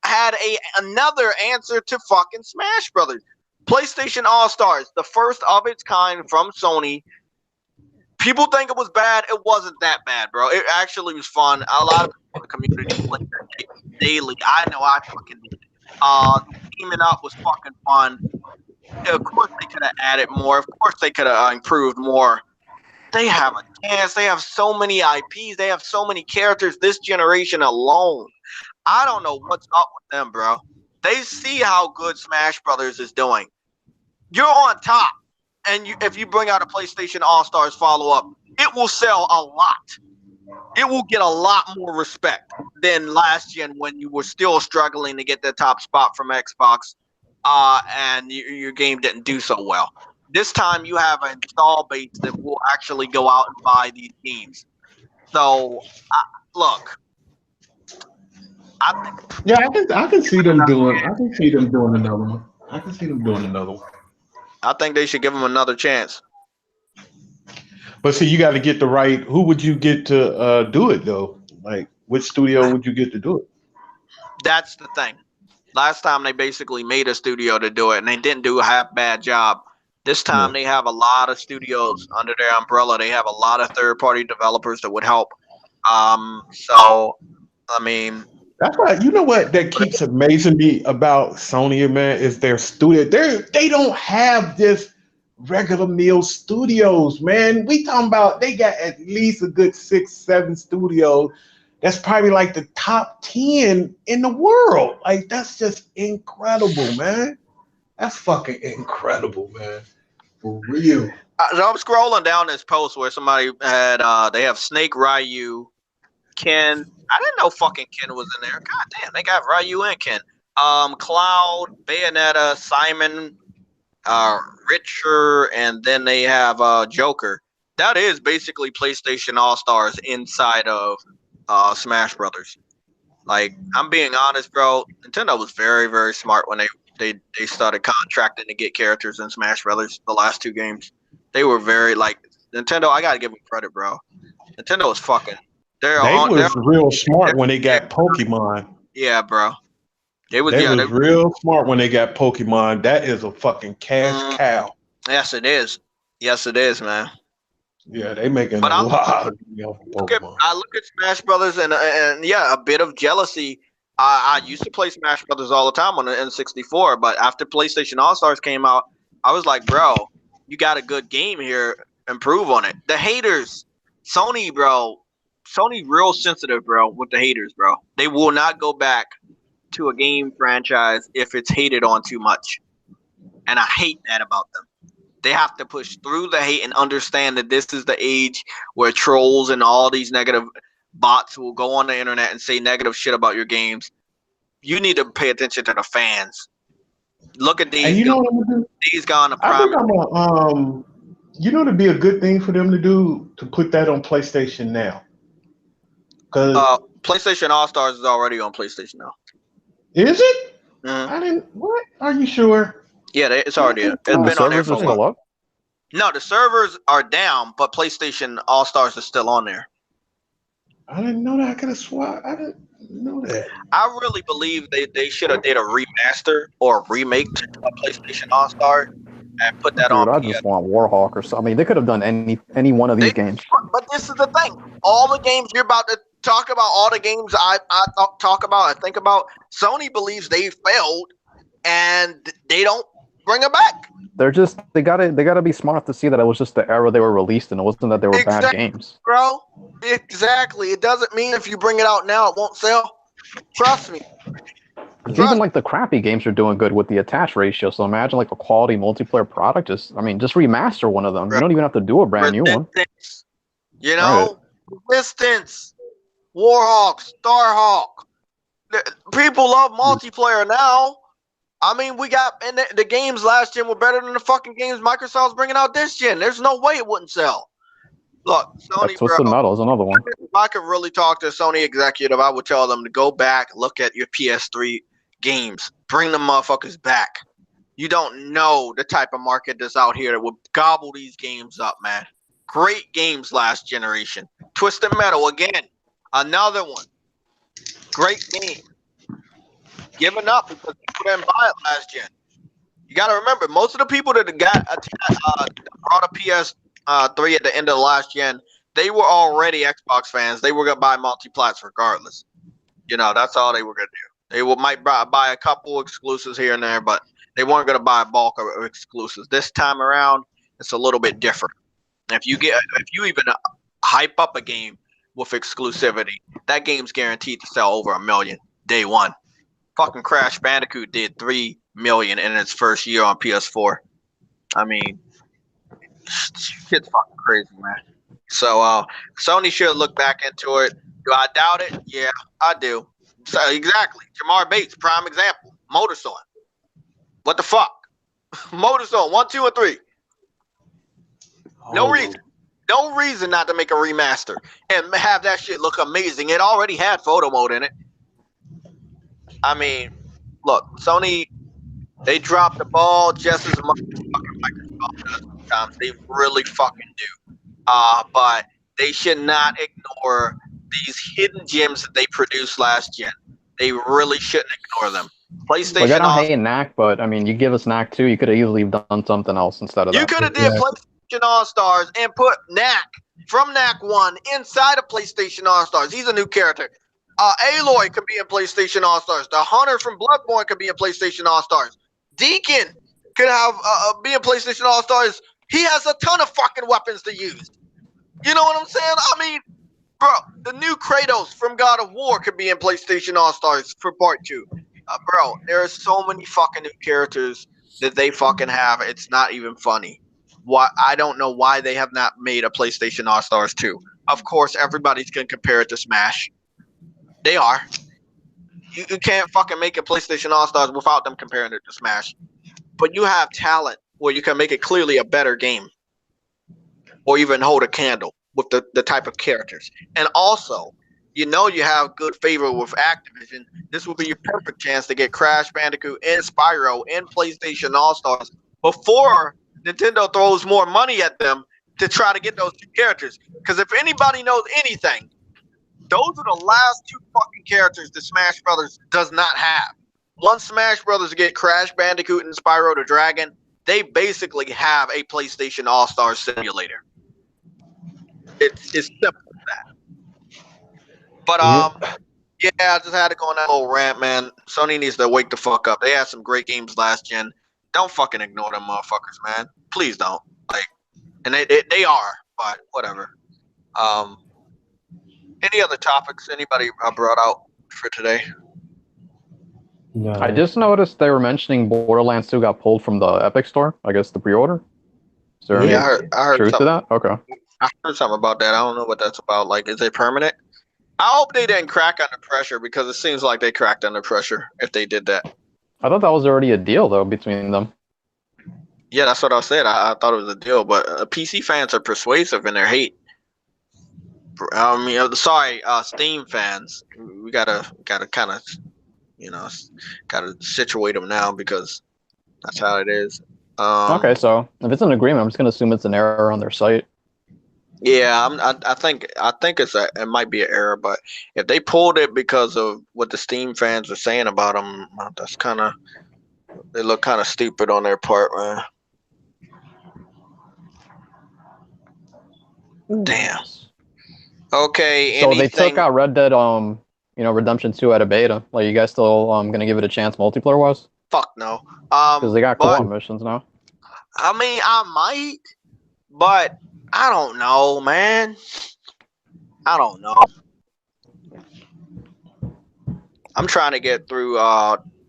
had another answer to fucking Smash Brothers. PlayStation All-Stars, the first of its kind from Sony. People think it was bad. It wasn't that bad, bro. It actually was fun. A lot of people in the community played it daily. I know I fucking did. Teaming up was fucking fun. Of course they could have added more. Of course they could have improved more. They have a chance. They have so many IPs. They have so many characters this generation alone. I don't know what's up with them, bro. They see how good Smash Brothers is doing. You're on top. And if you bring out a PlayStation All-Stars follow-up, it will sell a lot. It will get a lot more respect than last gen when you were still struggling to get the top spot from Xbox and your game didn't do so well. This time you have an install base that will actually go out and buy these games. So, look. I can see them doing. I can see them doing another one. I think they should give them another chance. But see, you got to get the right. Who would you get to do it though? Like, which studio would you get to do it? That's the thing. Last time they basically made a studio to do it, and they didn't do a half bad job. This time they have a lot of studios under their umbrella. They have a lot of third-party developers that would help. So, I mean, that's right. You know what that keeps amazing me about Sony, man, is their studio. They don't have this regular meal studios, man. We talking about they got at least a good 6-7 studios. That's probably like the top 10 in the world. Like, that's just incredible, man. That's fucking incredible, man. For real. I'm scrolling down this post where somebody had they have Snake, Ryu, Ken. I didn't know fucking Ken was in there. God damn, they got Ryu and Ken. Cloud, Bayonetta, Simon, Richer, and then they have Joker. That is basically PlayStation All-Stars inside of Smash Brothers. Like, I'm being honest, bro. Nintendo was very, very smart when they started contracting to get characters in Smash Brothers. The last two games, they were very Nintendo. I gotta give them credit, bro. Nintendo was fucking. They was real smart when they got Pokemon. Yeah, bro. They was real smart when they got Pokemon. That is a fucking cash cow. Yes, it is. Yes, it is, man. Yeah, they making a lot of Pokemon. I look at Smash Brothers and yeah, a bit of jealousy. I used to play Smash Brothers all the time on the N64, but after PlayStation All-Stars came out, I was like, bro, you got a good game here. Improve on it. The haters, Sony, bro. Sony real sensitive, bro, with the haters, bro. They will not go back to a game franchise if it's hated on too much. And I hate that about them. They have to push through the hate and understand that this is the age where trolls and all these negative bots will go on the internet and say negative shit about your games. You need to pay attention to the fans. Look at these. And you know what I'm gonna do? These gone to prime. You know, it'd be a good thing for them to do to put that on PlayStation Now. Cause PlayStation All-Stars is already on PlayStation Now. Is it? Mm-hmm. I didn't. What? Are you sure? Yeah, it's already. It's been on there for a while. Up? No, the servers are down, but PlayStation All-Stars is still on there. I didn't know that. I could have sworn. I didn't know that. I really believe they should have did a remaster or a remake to PlayStation All-Star and put that on. I just want Warhawk or something. I mean, they could have done any one of these games. But this is the thing. All the games you're about to talk about, all the games I talk about, I think about, Sony believes they failed and they don't bring it back. They gotta be smart to see that it was just the era they were released in. It wasn't that they were bad games. Bro, exactly. It doesn't mean if you bring it out now it won't sell. Trust me. Even like the crappy games are doing good with the attach ratio. So imagine like a quality multiplayer product. Just remaster one of them. You don't even have to do a brand new one. You know, resistance. Warhawk, Starhawk. People love multiplayer now. I mean, we got and the games last gen were better than the fucking games Microsoft's bringing out this gen. There's no way it wouldn't sell. Look, Sony, Twisted Metal is another one. if I could really talk to a Sony executive, I would tell them to go back, look at your PS3 games, bring the motherfuckers back. You don't know the type of market that's out here that would gobble these games up, man. Great games last generation. Twisted Metal again, another one. Great game. Giving up because people didn't buy it last gen. You got to remember, most of the people that brought a PS3 at the end of the last gen, they were already Xbox fans. They were gonna buy multi-plats regardless. You know, that's all they were gonna do. They might buy a couple exclusives here and there, but they weren't gonna buy a bulk of exclusives. This time around, it's a little bit different. If you even hype up a game with exclusivity, that game's guaranteed to sell over 1 million day one. Fucking Crash Bandicoot did 3 million in its first year on PS4. I mean, shit's fucking crazy, man. So Sony should look back into it. Do I doubt it? Yeah, I do. So exactly. Jamar Bates, prime example. Motorsaw. What the fuck? Motorsaw 1, 2, and 3. No reason. No reason not to make a remaster and have that shit look amazing. It already had photo mode in it. I mean, look, Sony, they dropped the ball just as much as fucking Microsoft does sometimes. They really fucking do. But they should not ignore these hidden gems that they produced last gen. They really shouldn't ignore them. PlayStation. Like, I don't hate Knack, but I mean, you give us Knack 2, you could have easily done something else instead of that. You could have did PlayStation All-Stars and put Knack from Knack 1 inside of PlayStation All-Stars. He's a new character. Aloy could be in PlayStation All-Stars. The Hunter from Bloodborne could be in PlayStation All-Stars. Deacon could have be in PlayStation All-Stars. He has a ton of fucking weapons to use. You know what I'm saying? I mean, bro, the new Kratos from God of War could be in PlayStation All-Stars for Part 2. Bro, there are so many fucking new characters that they fucking have. It's not even funny. Why? I don't know why they have not made a PlayStation All-Stars 2. Of course, everybody's going to compare it to Smash. They are. You can't fucking make a PlayStation All-Stars without them comparing it to Smash. But you have talent where you can make it clearly a better game. Or even hold a candle with the type of characters. And also, you know you have good favor with Activision. This will be your perfect chance to get Crash Bandicoot and Spyro and PlayStation All-Stars before Nintendo throws more money at them to try to get those two characters. Because if anybody knows anything, those are the last two fucking characters that Smash Brothers does not have. Once Smash Brothers get Crash Bandicoot and Spyro the Dragon, they basically have a PlayStation All-Star simulator. It's simple as that. But yeah, I just had to go on that little rant, man. Sony needs to wake the fuck up. They had some great games last gen. Don't fucking ignore them motherfuckers, man. Please don't. Like, and they are, but whatever. Any other topics anybody brought out for today? No. I just noticed they were mentioning Borderlands 2 got pulled from the Epic Store. I guess the pre-order. Is there any I heard truth to that? Okay. I heard something about that. I don't know what that's about. Like, is it permanent? I hope they didn't crack under pressure because it seems like they cracked under pressure if they did that. I thought that was already a deal though between them. Yeah, that's what I said. I thought it was a deal, but PC fans are persuasive in their hate. I mean, sorry, Steam fans. We gotta kind of, gotta situate them now because that's how it is. Okay, so if it's an agreement, I'm just gonna assume it's an error on their site. Yeah, I think it might be an error, but if they pulled it because of what the Steam fans are saying about them, that's they look kind of stupid on their part, man. Damn. Okay. So they took out Red Dead, Redemption 2 out of beta. Like, you guys still gonna give it a chance multiplayer wise? Fuck no. Because they got co-op missions now. I mean, I might, but I don't know, man. I don't know. I'm trying to get through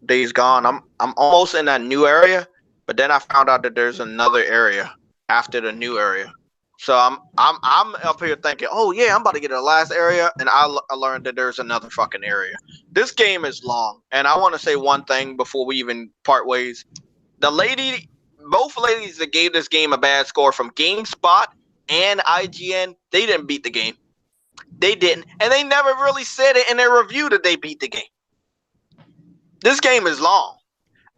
Days Gone. I'm almost in that new area, but then I found out that there's another area after the new area. So I'm up here thinking, oh yeah, I'm about to get to the last area, and I learned that there's another fucking area. This game is long, and I want to say one thing before we even part ways. Both ladies that gave this game a bad score from GameSpot and IGN, they didn't beat the game. They didn't, and they never really said it in their review that they beat the game. This game is long.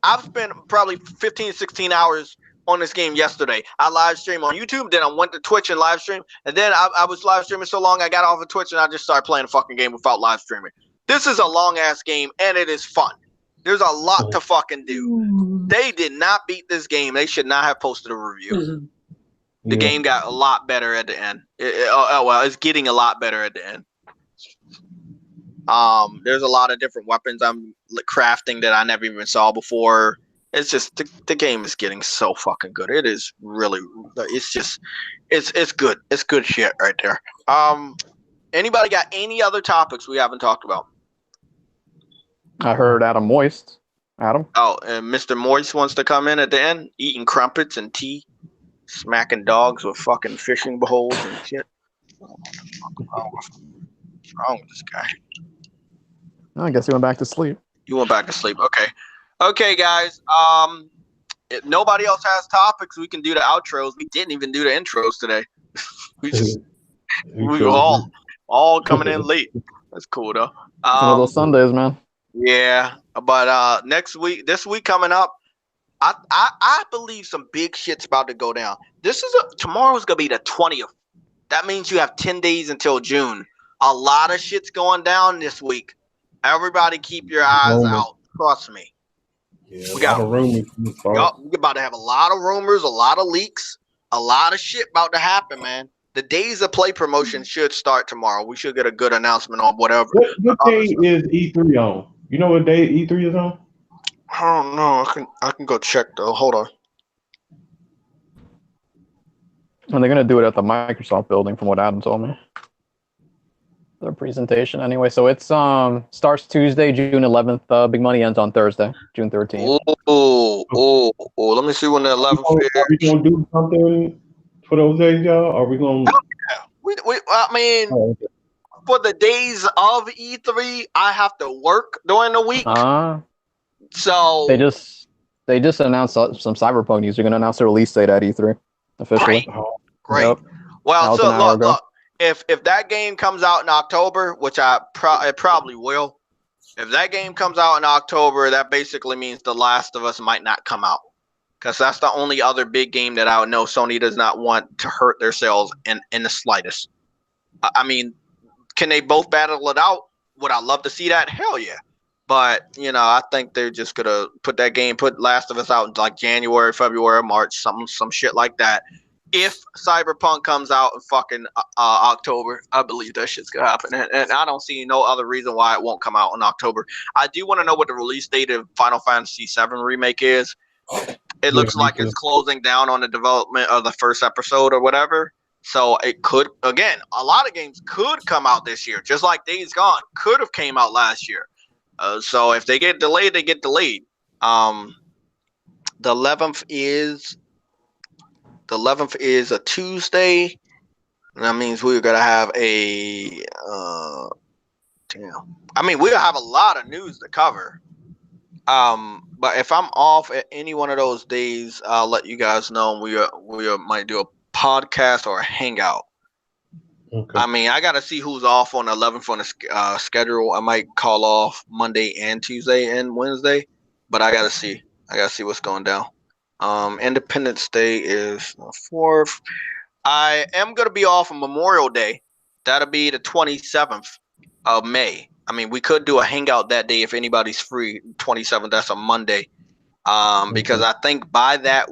I've spent probably 15, 16 hours on this game yesterday. I live streamed on YouTube, then I went to Twitch and live stream, and then I was live streaming so long I got off of Twitch and I just started playing the fucking game without live streaming. This is a long ass game and it is fun. There's a lot to fucking do. They did not beat this game. They should not have posted a review. The game got a lot better at the end. It's getting a lot better at the end. There's a lot of different weapons I'm crafting that I never even saw before. It's just the game is getting so fucking good. It is really. It's good. It's good shit right there. Anybody got any other topics we haven't talked about? I heard Adam Moist. Adam? Oh, and Mr. Moist wants to come in at the end, eating crumpets and tea, smacking dogs with fucking fishing poles and shit. What's wrong with this guy? I guess he went back to sleep. You went back to sleep. Okay, guys. If nobody else has topics, we can do the outros. We didn't even do the intros today. we were all coming in late. That's cool though. One of those Sundays, man. Yeah, but this week coming up, I believe some big shit's about to go down. Tomorrow's gonna be the 20th. That means you have 10 days until June. A lot of shit's going down this week. Everybody keep your eyes out. Trust me. Yeah, we got rumors. We're about to have a lot of rumors, a lot of leaks, a lot of shit about to happen, man. The Days of Play promotion should start tomorrow. We should get a good announcement on whatever. What day is E3 on? You know what day E3 is on? I don't know. I can go check though. Hold on. And they're gonna do it at the Microsoft building, from what Adam told me. Their presentation anyway. So it's starts Tuesday, June 11th. Big Money ends on Thursday, June 13th. Oh! Let me see when the 11th is. Are we gonna do something for those days, y'all? Are we gonna? I mean, for the days of E3, I have to work during the week. So they just announced some Cyberpunk news. They're gonna announce the release date at E3 officially. Great. Yep. Well, so look. If that game comes out in October, which it probably will, if that game comes out in October, that basically means The Last of Us might not come out, because that's the only other big game that I would know Sony does not want to hurt their sales in the slightest. I mean, can they both battle it out? Would I love to see that? Hell yeah. But, I think they're just going to put Last of Us out in like January, February, March, some shit like that. If Cyberpunk comes out in fucking October, I believe that shit's gonna happen, and I don't see no other reason why it won't come out in October. I do want to know what the release date of Final Fantasy VII Remake is. It looks like it's closing down on the development of the first episode or whatever. So it could, again, a lot of games could come out this year, just like Days Gone could have came out last year. So if they get delayed, they get delayed. The 11th is a Tuesday. And that means we're gonna have we'll have a lot of news to cover. But if I'm off at any one of those days, I'll let you guys know. We might do a podcast or a hangout. Okay. I mean, I gotta see who's off on the 11th on the schedule. I might call off Monday and Tuesday and Wednesday, but I gotta see what's going down. Independence Day is the 4th. I am going to be off on Memorial Day. That'll be the 27th of May. I mean, we could do a hangout that day if anybody's free. 27th, that's a Monday. Because I think by that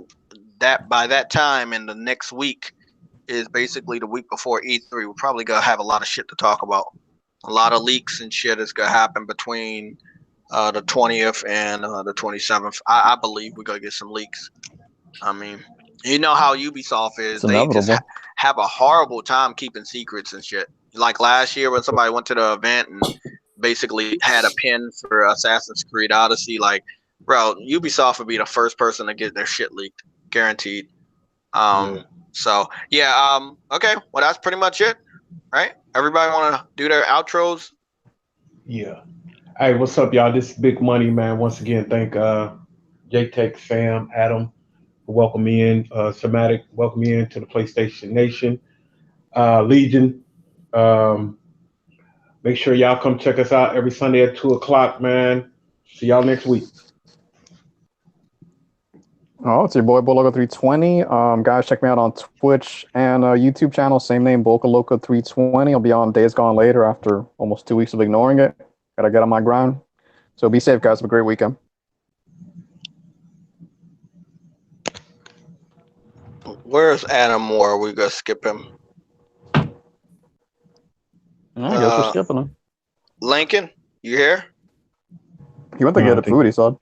time in the next week is basically the week before E3. We're probably going to have a lot of shit to talk about. A lot of leaks and shit is going to happen between the 20th and the 27th. I believe we're going to get some leaks. I mean, you know how Ubisoft is. They just have a horrible time keeping secrets and shit. Like last year when somebody went to the event and basically had a pin for Assassin's Creed Odyssey. Like, bro, Ubisoft would be the first person to get their shit leaked. Guaranteed. So yeah. Okay. Well, that's pretty much it, right? Everybody want to do their outros? Yeah. Hey, what's up, y'all? This is Big Money, man. Once again, thank JTech, Sam, Adam for welcoming me in. Somatic, welcome me into the PlayStation Nation. Legion, make sure y'all come check us out every Sunday at 2 o'clock, man. See y'all next week. Oh, it's your boy Bologa320. Guys, check me out on Twitch and YouTube channel, same name, Bologa320. I'll be on Days Gone Later after almost 2 weeks of ignoring it. Gotta get on my grind. So be safe, guys. Have a great weekend. Where's Adam Moore? We gonna skip him. I guess we're skipping him. Lincoln, you here? He went to get a food, he said.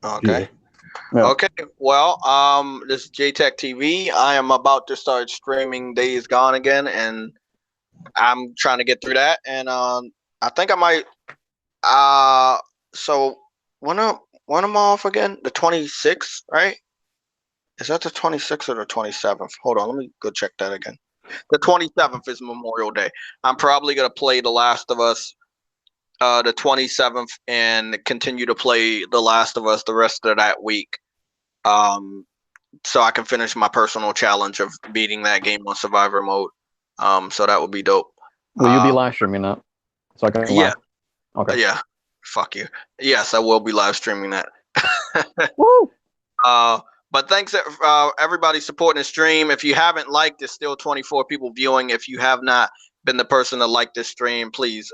Okay. Yeah. Okay. Well, this is JaytechTV. I am about to start streaming Days Gone again, and I'm trying to get through that. And I think I might. So when am I off again? The 26th, right? Is that the 26th or the 27th? Hold on, let me go check that again. The 27th is Memorial Day. I'm probably gonna play The Last of Us the 27th and continue to play The Last of Us the rest of that week. So I can finish my personal challenge of beating that game on survivor mode. So that would be dope. Will you be live streaming that? So I can yeah. Okay. Yeah. Fuck you. Yes, I will be live streaming that. Woo! But thanks everybody supporting the stream. If you haven't liked, there's still 24 people viewing. If you have not been the person to like this stream, please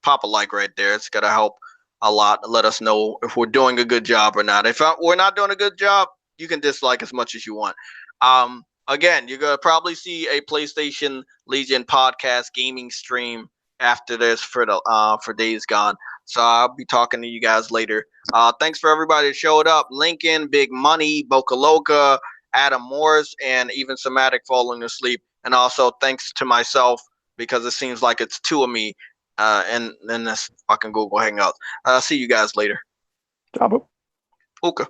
pop a like right there. It's gonna help a lot. Let us know if we're doing a good job or not. If we're not doing a good job, you can dislike as much as you want. Again, you're gonna probably see a PlayStation Legion podcast gaming stream after this for Days Gone. So I'll be talking to you guys later. Thanks for everybody that showed up. Lincoln, Big Money, Boca Loca, Adam Morris, and even Somatic falling asleep. And also thanks to myself because it seems like it's two of me in this fucking Google Hangouts. See you guys later. Ciao. Okay.